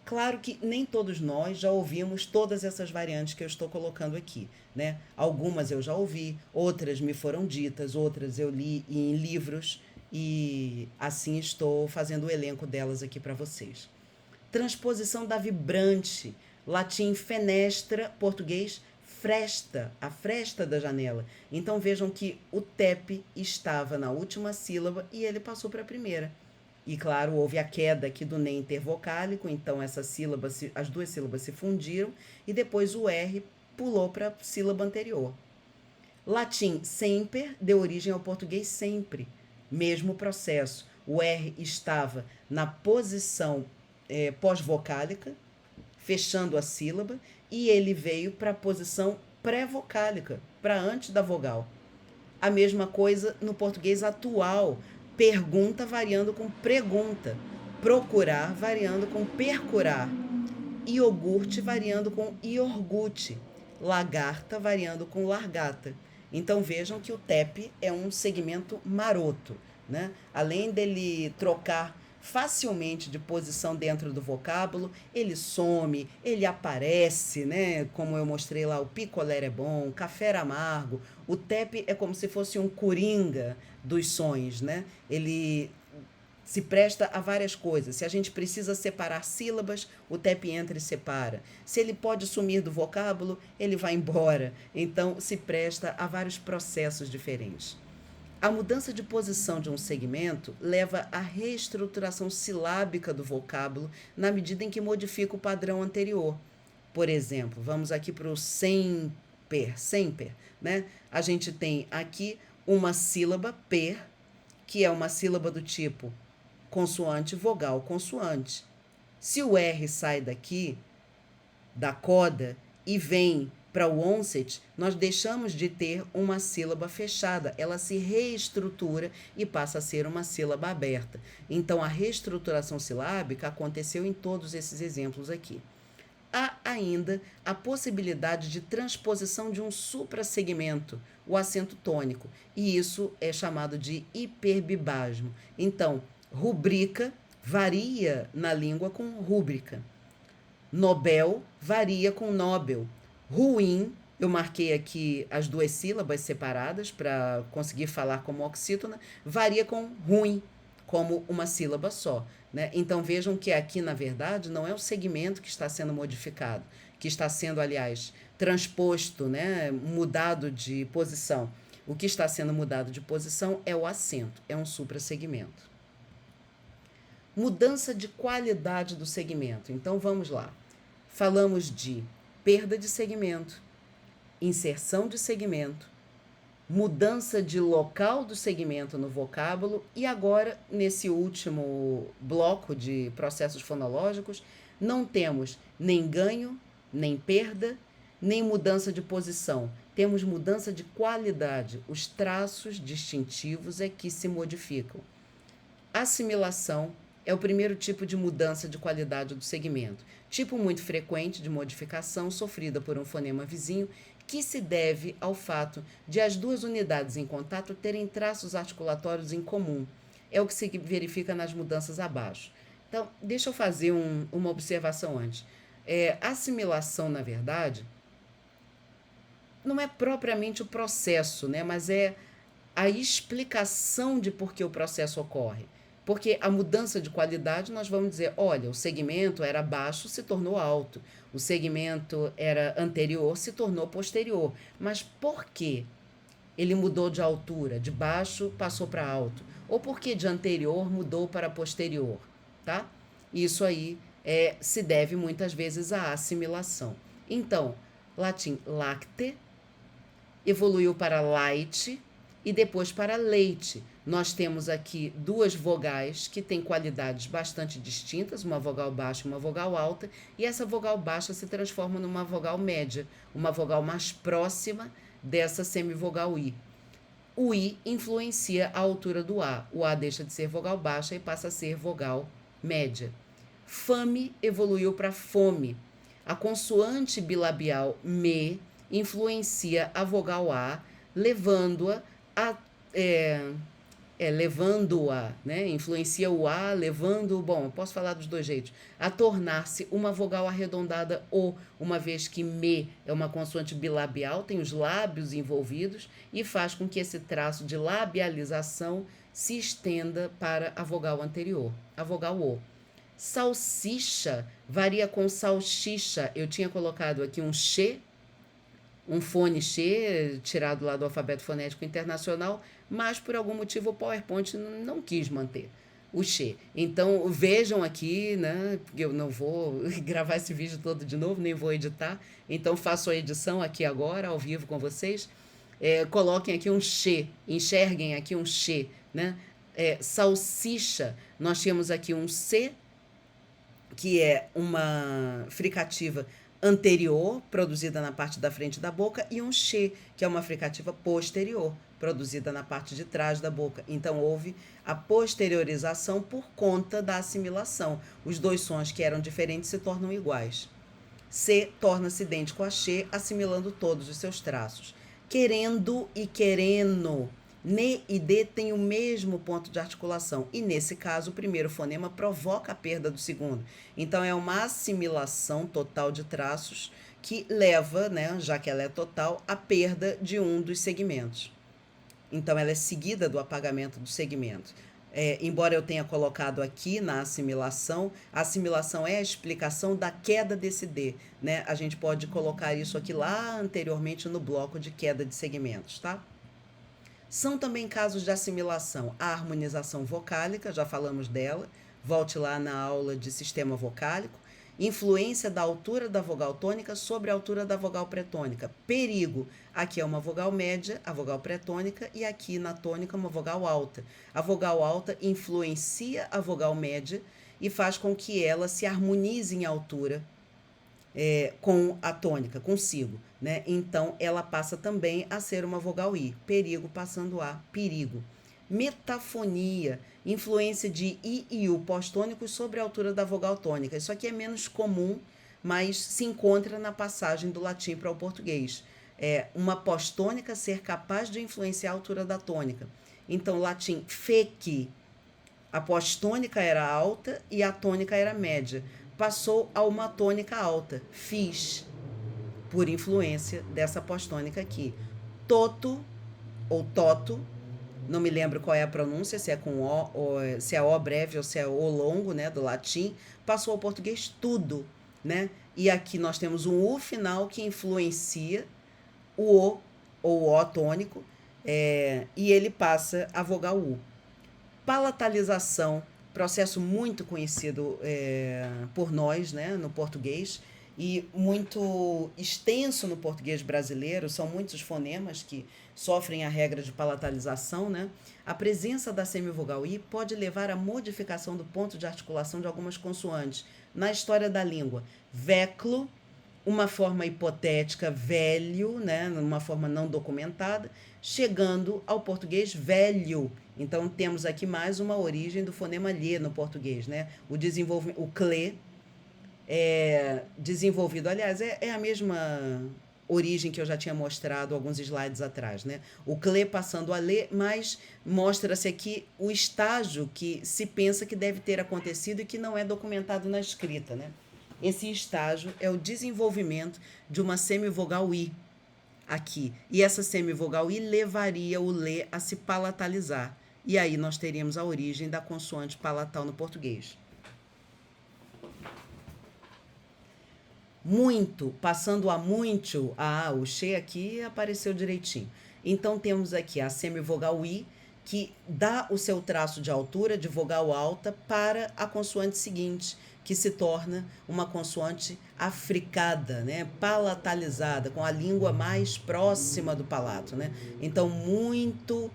Claro que nem todos nós já ouvimos todas essas variantes que eu estou colocando aqui, né? Algumas eu já ouvi, outras me foram ditas, outras eu li em livros e assim estou fazendo o elenco delas aqui para vocês. Transposição da vibrante, latim fenestra, português fresta, a fresta da janela. Então vejam que o TEP estava na última sílaba e ele passou para a primeira. E claro, houve a queda aqui do NEM intervocálico, então essa sílaba, as duas sílabas se fundiram e depois o R pulou para a sílaba anterior. Latim semper deu origem ao português sempre. Mesmo processo. O R estava na posição pós-vocálica, fechando a sílaba, e ele veio para a posição pré-vocálica, para antes da vogal. A mesma coisa no português atual. Pergunta variando com pregunta. Procurar variando com percurar. Iogurte variando com iogurte. Lagarta variando com largata. Então vejam que o TEP é um segmento maroto, né? Além dele trocar facilmente de posição dentro do vocábulo, ele some, ele aparece, né? Como eu mostrei lá, o picolé é bom, o café era amargo. O TEP é como se fosse um coringa dos sons, né? Ele se presta a várias coisas. Se a gente precisa separar sílabas, o TEP entra e separa. Se ele pode sumir do vocábulo, ele vai embora. Então, se presta a vários processos diferentes. A mudança de posição de um segmento leva à reestruturação silábica do vocábulo na medida em que modifica o padrão anterior. Por exemplo, vamos aqui para o semper, né? A gente tem aqui uma sílaba, per, que é uma sílaba do tipo consoante, vogal, consoante. Se o R sai daqui, da coda, e vem para o onset, nós deixamos de ter uma sílaba fechada. Ela se reestrutura e passa a ser uma sílaba aberta. Então, a reestruturação silábica aconteceu em todos esses exemplos aqui. Há ainda a possibilidade de transposição de um suprassegmento, o acento tônico, e isso é chamado de hiperbibasmo. Então, rubrica varia na língua com rúbrica. Nobel varia com Nobel. Ruim, eu marquei aqui as duas sílabas separadas para conseguir falar como oxítona, varia com ruim, como uma sílaba só. né? Então vejam que aqui, na verdade, não é o segmento que está sendo modificado, que está sendo, aliás, transposto, né? Mudado de posição. O que está sendo mudado de posição é o acento, é um suprassegmento. Mudança de qualidade do segmento. Então vamos lá. Falamos de perda de segmento, inserção de segmento, mudança de local do segmento no vocábulo e agora, nesse último bloco de processos fonológicos, não temos nem ganho, nem perda, nem mudança de posição. Temos mudança de qualidade. Os traços distintivos é que se modificam. Assimilação é o primeiro tipo de mudança de qualidade do segmento, tipo muito frequente de modificação sofrida por um fonema vizinho, que se deve ao fato de as duas unidades em contato terem traços articulatórios em comum. É o que se verifica nas mudanças abaixo. Então, deixa eu fazer uma observação antes. Assimilação, na verdade, não é propriamente o processo, né? Mas é a explicação de por que o processo ocorre. Porque a mudança de qualidade, nós vamos dizer, olha, o segmento era baixo, se tornou alto. O segmento era anterior, se tornou posterior. Mas por quê? Ele mudou de altura, de baixo passou para alto. Ou porque de anterior mudou para posterior, tá? Isso aí se deve muitas vezes à assimilação. Então, latim lacte, evoluiu para light e depois para leite. Nós temos aqui duas vogais que têm qualidades bastante distintas, uma vogal baixa e uma vogal alta, e essa vogal baixa se transforma numa vogal média, uma vogal mais próxima dessa semivogal I. O I influencia a altura do A. O A deixa de ser vogal baixa e passa a ser vogal média. Fame evoluiu para fome. A consoante bilabial me influencia a vogal A, levando-a a levando-a, né? Influencia o A, levando, bom, eu posso falar dos dois jeitos, a tornar-se uma vogal arredondada O, uma vez que me é uma consoante bilabial, tem os lábios envolvidos e faz com que esse traço de labialização se estenda para a vogal anterior, a vogal O. Salsicha varia com salsicha. Eu tinha colocado aqui um che, um fone che, tirado lá do alfabeto fonético internacional, mas por algum motivo o PowerPoint não quis manter o che. Então vejam aqui, né? Porque eu não vou gravar esse vídeo todo de novo, nem vou editar. Então faço a edição aqui agora, ao vivo com vocês. Coloquem aqui um che, enxerguem aqui um che, né? Salsicha, nós tínhamos aqui um C, que é uma fricativa anterior, produzida na parte da frente da boca, e um che, que é uma fricativa posterior, produzida na parte de trás da boca. Então, houve a posteriorização por conta da assimilação. Os dois sons que eram diferentes se tornam iguais. C torna-se idêntico a che, assimilando todos os seus traços. Querendo e querendo. Ne e D têm o mesmo ponto de articulação, e nesse caso o primeiro fonema provoca a perda do segundo. Então é uma assimilação total de traços que leva, né, já que ela é total, à perda de um dos segmentos. Então ela é seguida do apagamento do segmento. Embora eu tenha colocado aqui na assimilação, a assimilação é a explicação da queda desse D, né? A gente pode colocar isso aqui lá anteriormente no bloco de queda de segmentos, tá? São também casos de assimilação a harmonização vocálica, já falamos dela, volte lá na aula de sistema vocálico, influência da altura da vogal tônica sobre a altura da vogal pretônica, perigo, aqui é uma vogal média, a vogal pretônica, e aqui na tônica uma vogal alta. A vogal alta influencia a vogal média e faz com que ela se harmonize em altura com a tônica, consigo, né? Então, ela passa também a ser uma vogal I. Perigo passando a perigo. Metafonia, influência de I e U pós-tônicos sobre a altura da vogal tônica. Isso aqui é menos comum, mas se encontra na passagem do latim para o português. Uma pós-tônica ser capaz de influenciar a altura da tônica. Então, latim feci, a pós-tônica era alta e a tônica era média. Passou a uma tônica alta, fiz, por influência dessa pós-tônica aqui. Toto, ou toto, não me lembro qual é a pronúncia, se é com O, ou, se é O breve ou se é O longo, né, do latim, passou ao português tudo, né? E aqui nós temos um U final que influencia o O, ou o O tônico, e ele passa a vogal U. Palatalização, processo muito conhecido por nós, né, no português, e muito extenso no português brasileiro, são muitos fonemas que sofrem a regra de palatalização, né? A presença da semivogal I pode levar à modificação do ponto de articulação de algumas consoantes. Na história da língua, veclo, uma forma hipotética, velho, né, numa forma não documentada, chegando ao português velho. Então temos aqui mais uma origem do fonema lhe no português, né? O cle desenvolvido, aliás, é a mesma origem que eu já tinha mostrado alguns slides atrás, né? O cle passando a lê, mas mostra-se aqui o estágio que se pensa que deve ter acontecido e que não é documentado na escrita, né? Esse estágio é o desenvolvimento de uma semivogal I aqui. E essa semivogal I levaria o lê a se palatalizar. E aí nós teríamos a origem da consoante palatal no português. Muito, passando a muito, o che aqui apareceu direitinho. Então temos aqui a semivogal I, que dá o seu traço de altura de vogal alta para a consoante seguinte, que se torna uma consoante africada, né? Palatalizada, com a língua mais próxima do palato, né? Então, muito,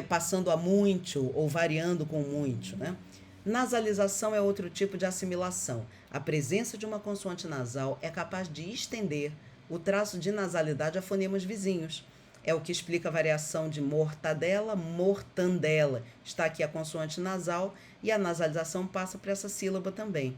passando a muito, ou variando com muito, né? Nasalização é outro tipo de assimilação. A presença de uma consoante nasal é capaz de estender o traço de nasalidade a fonemas vizinhos. É o que explica a variação de mortadela, mortandela. Está aqui a consoante nasal e a nasalização passa para essa sílaba também.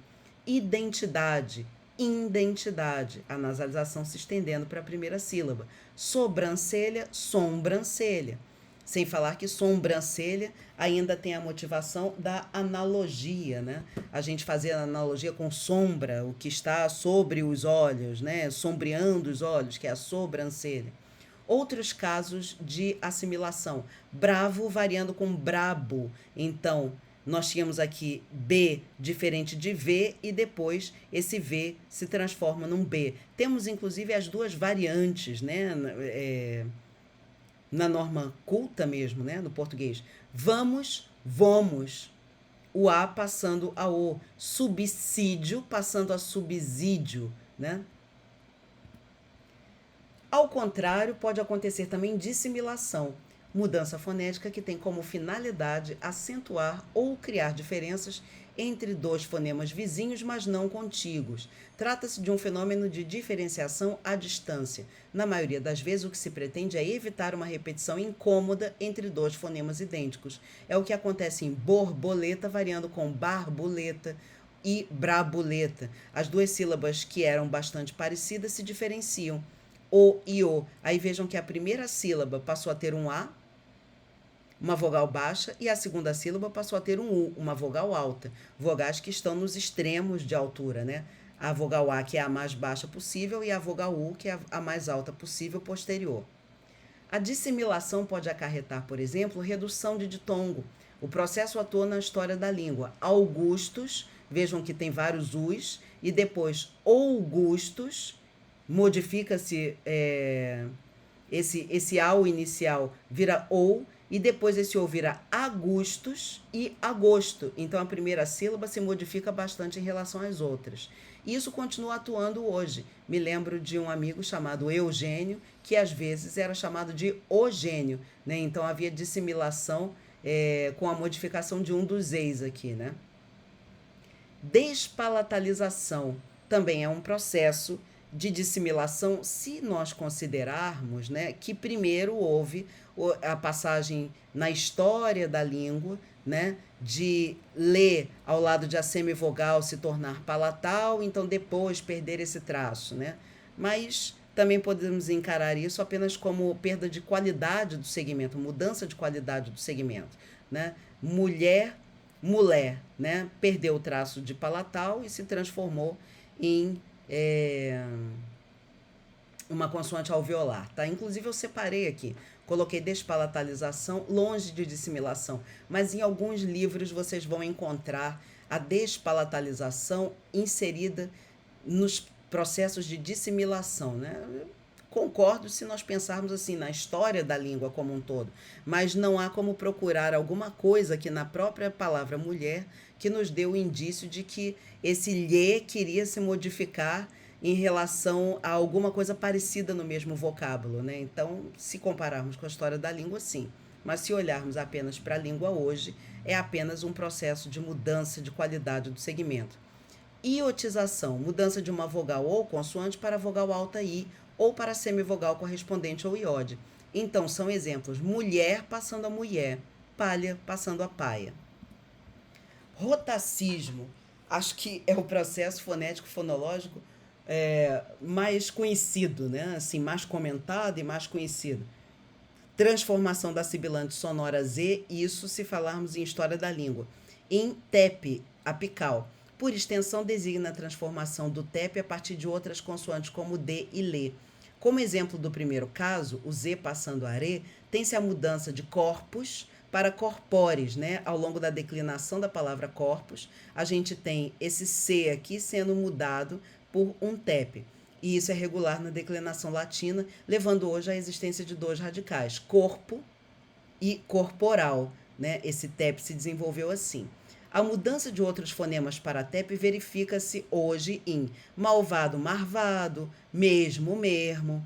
Identidade, indentidade, a nasalização se estendendo para a primeira sílaba. Sobrancelha, sobrancelha. Sem falar que sobrancelha ainda tem a motivação da analogia, né? A gente fazia a analogia com sombra, o que está sobre os olhos, né? Sombreando os olhos, que é a sobrancelha. Outros casos de assimilação. Bravo variando com brabo. Então, nós tínhamos aqui B diferente de V e depois esse V se transforma num B. Temos, inclusive, as duas variantes, né? Na norma culta mesmo, né? No português. Vamos, vomos. O A passando a O. Subsídio passando a subsídio, né? Ao contrário, pode acontecer também dissimilação, mudança fonética que tem como finalidade acentuar ou criar diferenças entre dois fonemas vizinhos, mas não contíguos. Trata-se de um fenômeno de diferenciação à distância. Na maioria das vezes, o que se pretende é evitar uma repetição incômoda entre dois fonemas idênticos. É o que acontece em borboleta, variando com barbuleta e brabuleta. As duas sílabas que eram bastante parecidas se diferenciam. O e o. Aí vejam que a primeira sílaba passou a ter um A, uma vogal baixa, e a segunda sílaba passou a ter um U, uma vogal alta. Vogais que estão nos extremos de altura, né? A vogal A, que é a mais baixa possível, e a vogal U, que é a mais alta possível, posterior. A dissimilação pode acarretar, por exemplo, redução de ditongo. O processo atua na história da língua. Augustus, vejam que tem vários U's, e depois Augustus, modifica-se esse ao inicial vira ou, e depois esse ou vira agustus e agosto. Então a primeira sílaba se modifica bastante em relação às outras. Isso continua atuando hoje. Me lembro de um amigo chamado Eugênio, que às vezes era chamado de Ogênio, né? Então havia dissimilação com a modificação de um dos eis aqui, né? Despalatalização também é um processo de dissimilação, se nós considerarmos, né, que primeiro houve a passagem na história da língua, né, de lê ao lado de a semivogal se tornar palatal, então depois perder esse traço, né? Mas também podemos encarar isso apenas como perda de qualidade do segmento, mudança de qualidade do segmento, né? Mulher, né? Perdeu o traço de palatal e se transformou em uma consoante alveolar, tá? Inclusive eu separei aqui coloquei despalatalização, longe de dissimilação, mas em alguns livros vocês vão encontrar a despalatalização inserida nos processos de dissimilação, né? Concordo se nós pensarmos assim na história da língua como um todo, mas não há como procurar alguma coisa que na própria palavra mulher que nos dê o indício de que esse lhe queria se modificar em relação a alguma coisa parecida no mesmo vocábulo, né? Então, se compararmos com a história da língua, sim. Mas se olharmos apenas para a língua hoje, é apenas um processo de mudança de qualidade do segmento. Iotização, mudança de uma vogal ou consoante para a vogal alta I ou para a semivogal correspondente ou iode. Então, são exemplos: mulher passando a mulher, palha passando a paia. Rotacismo, acho que é o processo fonético fonológico mais conhecido, né? Assim, mais comentado e mais conhecido. Transformação da sibilante sonora Z, isso se falarmos em história da língua. Em TEP, apical. Por extensão, designa a transformação do TEP a partir de outras consoantes como D e LE. Como exemplo do primeiro caso, o Z passando a RE, tem-se a mudança de corpus para corpores, né? Ao longo da declinação da palavra corpus, a gente tem esse C aqui sendo mudado por um TEP. E isso é regular na declinação latina, levando hoje à existência de dois radicais, corpo e corporal, né? Esse TEP se desenvolveu assim. A mudança de outros fonemas para TEP verifica-se hoje em malvado, marvado, mesmo, mermo.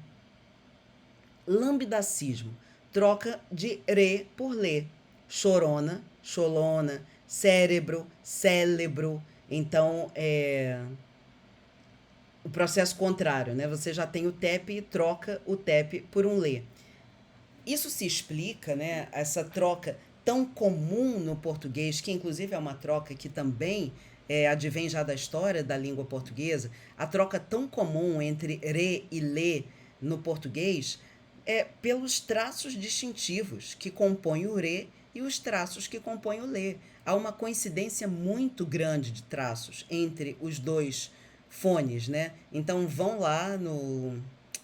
Lambidacismo, troca de re por lê. Chorona, cholona, cérebro, célebro. Então, o processo contrário, né? Você já tem o TEP e troca o TEP por um lê. Isso se explica, né? Essa troca tão comum no português, que inclusive é uma troca que também advém já da história da língua portuguesa, a troca tão comum entre re e lê no português é pelos traços distintivos que compõem o re e os traços que compõem o lê. Há uma coincidência muito grande de traços entre os dois fones, né? Então vão lá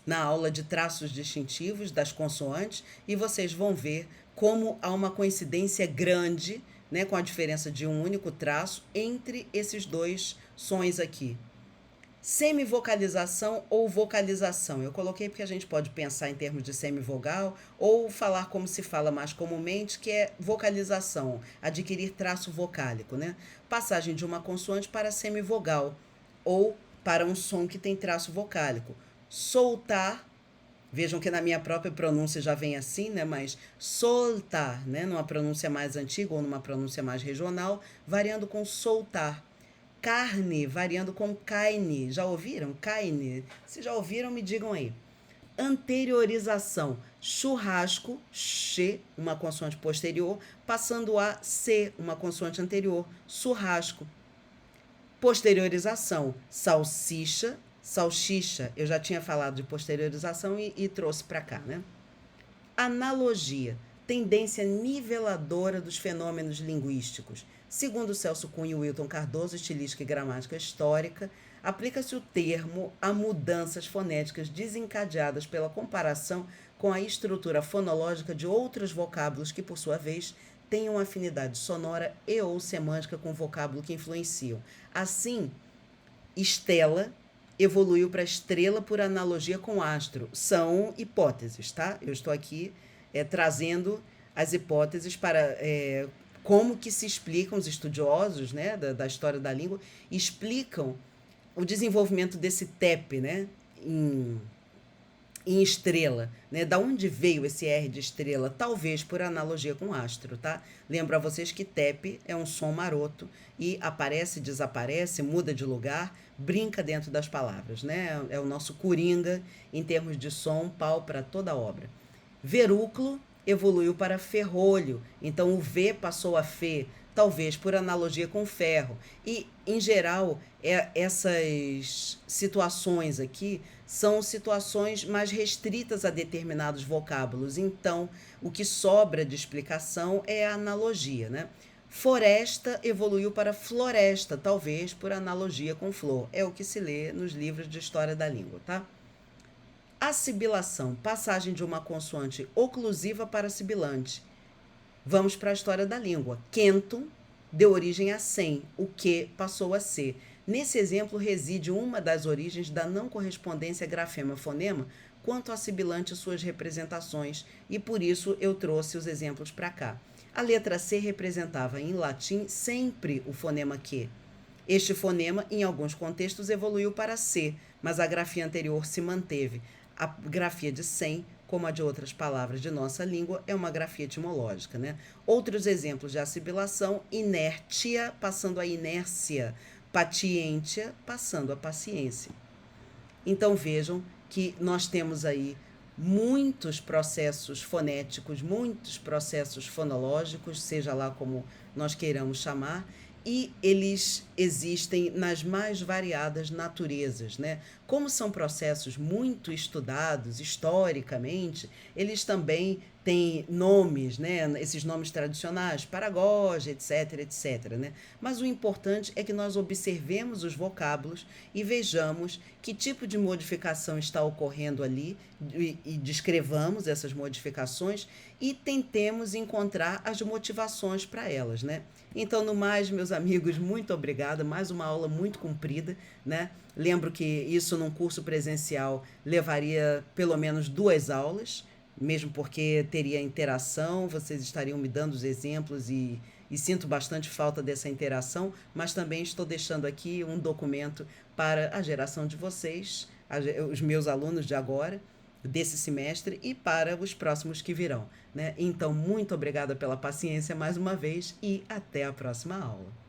na aula de traços distintivos das consoantes e vocês vão ver como há uma coincidência grande, né, com a diferença de um único traço entre esses dois sons aqui. Semivocalização ou vocalização. Eu coloquei porque a gente pode pensar em termos de semivogal ou falar como se fala mais comumente, que é vocalização, adquirir traço vocálico, né? Passagem de uma consoante para semivogal ou para um som que tem traço vocálico. Soltar, vejam que na minha própria pronúncia já vem assim, né? Mas soltar, né? Numa pronúncia mais antiga ou numa pronúncia mais regional, variando com soltar. Carne, variando com caine. Já ouviram? Caine. Se já ouviram, me digam aí. Anteriorização. Churrasco, che, uma consoante posterior, passando a c, uma consoante anterior. Churrasco. Posteriorização. Salsicha, salsicha. Eu já tinha falado de posteriorização e trouxe para cá, né? Analogia. Tendência niveladora dos fenômenos linguísticos. Segundo Celso Cunha e Wilton Cardoso, Estilística e Gramática Histórica, aplica-se o termo a mudanças fonéticas desencadeadas pela comparação com a estrutura fonológica de outros vocábulos que, por sua vez, tenham afinidade sonora e ou semântica com o vocábulo que influenciam. Assim, estela evoluiu para estrela por analogia com astro. São hipóteses, tá? Eu estou aqui trazendo as hipóteses para como que se explicam os estudiosos, né, da história da língua, explicam o desenvolvimento desse TEP, né, em estrela, né? Da onde veio esse R de estrela? Talvez por analogia com astro, tá? Lembro a vocês que TEP é um som maroto e aparece, desaparece, muda de lugar, brinca dentro das palavras, né? É o nosso coringa em termos de som, pau para toda a obra. Verúculo evoluiu para ferrolho, então o V passou a Fê, talvez por analogia com ferro. E, em geral, essas situações aqui são situações mais restritas a determinados vocábulos. Então, o que sobra de explicação é a analogia, né? Floresta evoluiu para floresta, talvez por analogia com flor. É o que se lê nos livros de história da língua, tá? Assibilação, passagem de uma consoante oclusiva para sibilante. Vamos para a história da língua. Quentum deu origem a sem, o que passou a ser. Nesse exemplo reside uma das origens da não correspondência grafema-fonema quanto a sibilante e suas representações, e por isso eu trouxe os exemplos para cá. A letra C representava em latim sempre o fonema que. Este fonema, em alguns contextos, evoluiu para C, mas a grafia anterior se manteve. A grafia de sem, como a de outras palavras de nossa língua, é uma grafia etimológica, né? Outros exemplos de assibilação: inértia passando a inércia, patientia passando a paciência. Então vejam que nós temos aí muitos processos fonéticos, muitos processos fonológicos, seja lá como nós queiramos chamar, e eles existem nas mais variadas naturezas, né? Como são processos muito estudados historicamente, eles também têm nomes, né? Esses nomes tradicionais, paragoge, etc, etc, né? Mas o importante é que nós observemos os vocábulos e vejamos que tipo de modificação está ocorrendo ali e descrevamos essas modificações e tentemos encontrar as motivações para elas, né? Então, no mais, meus amigos, muito obrigada. Mais uma aula muito comprida, né? Lembro que isso num curso presencial levaria pelo menos 2 aulas, mesmo porque teria interação, vocês estariam me dando os exemplos e sinto bastante falta dessa interação, mas também estou deixando aqui um documento para a geração de vocês, os meus alunos de agora, desse semestre e para os próximos que virão, né? Então, muito obrigada pela paciência mais uma vez e até a próxima aula.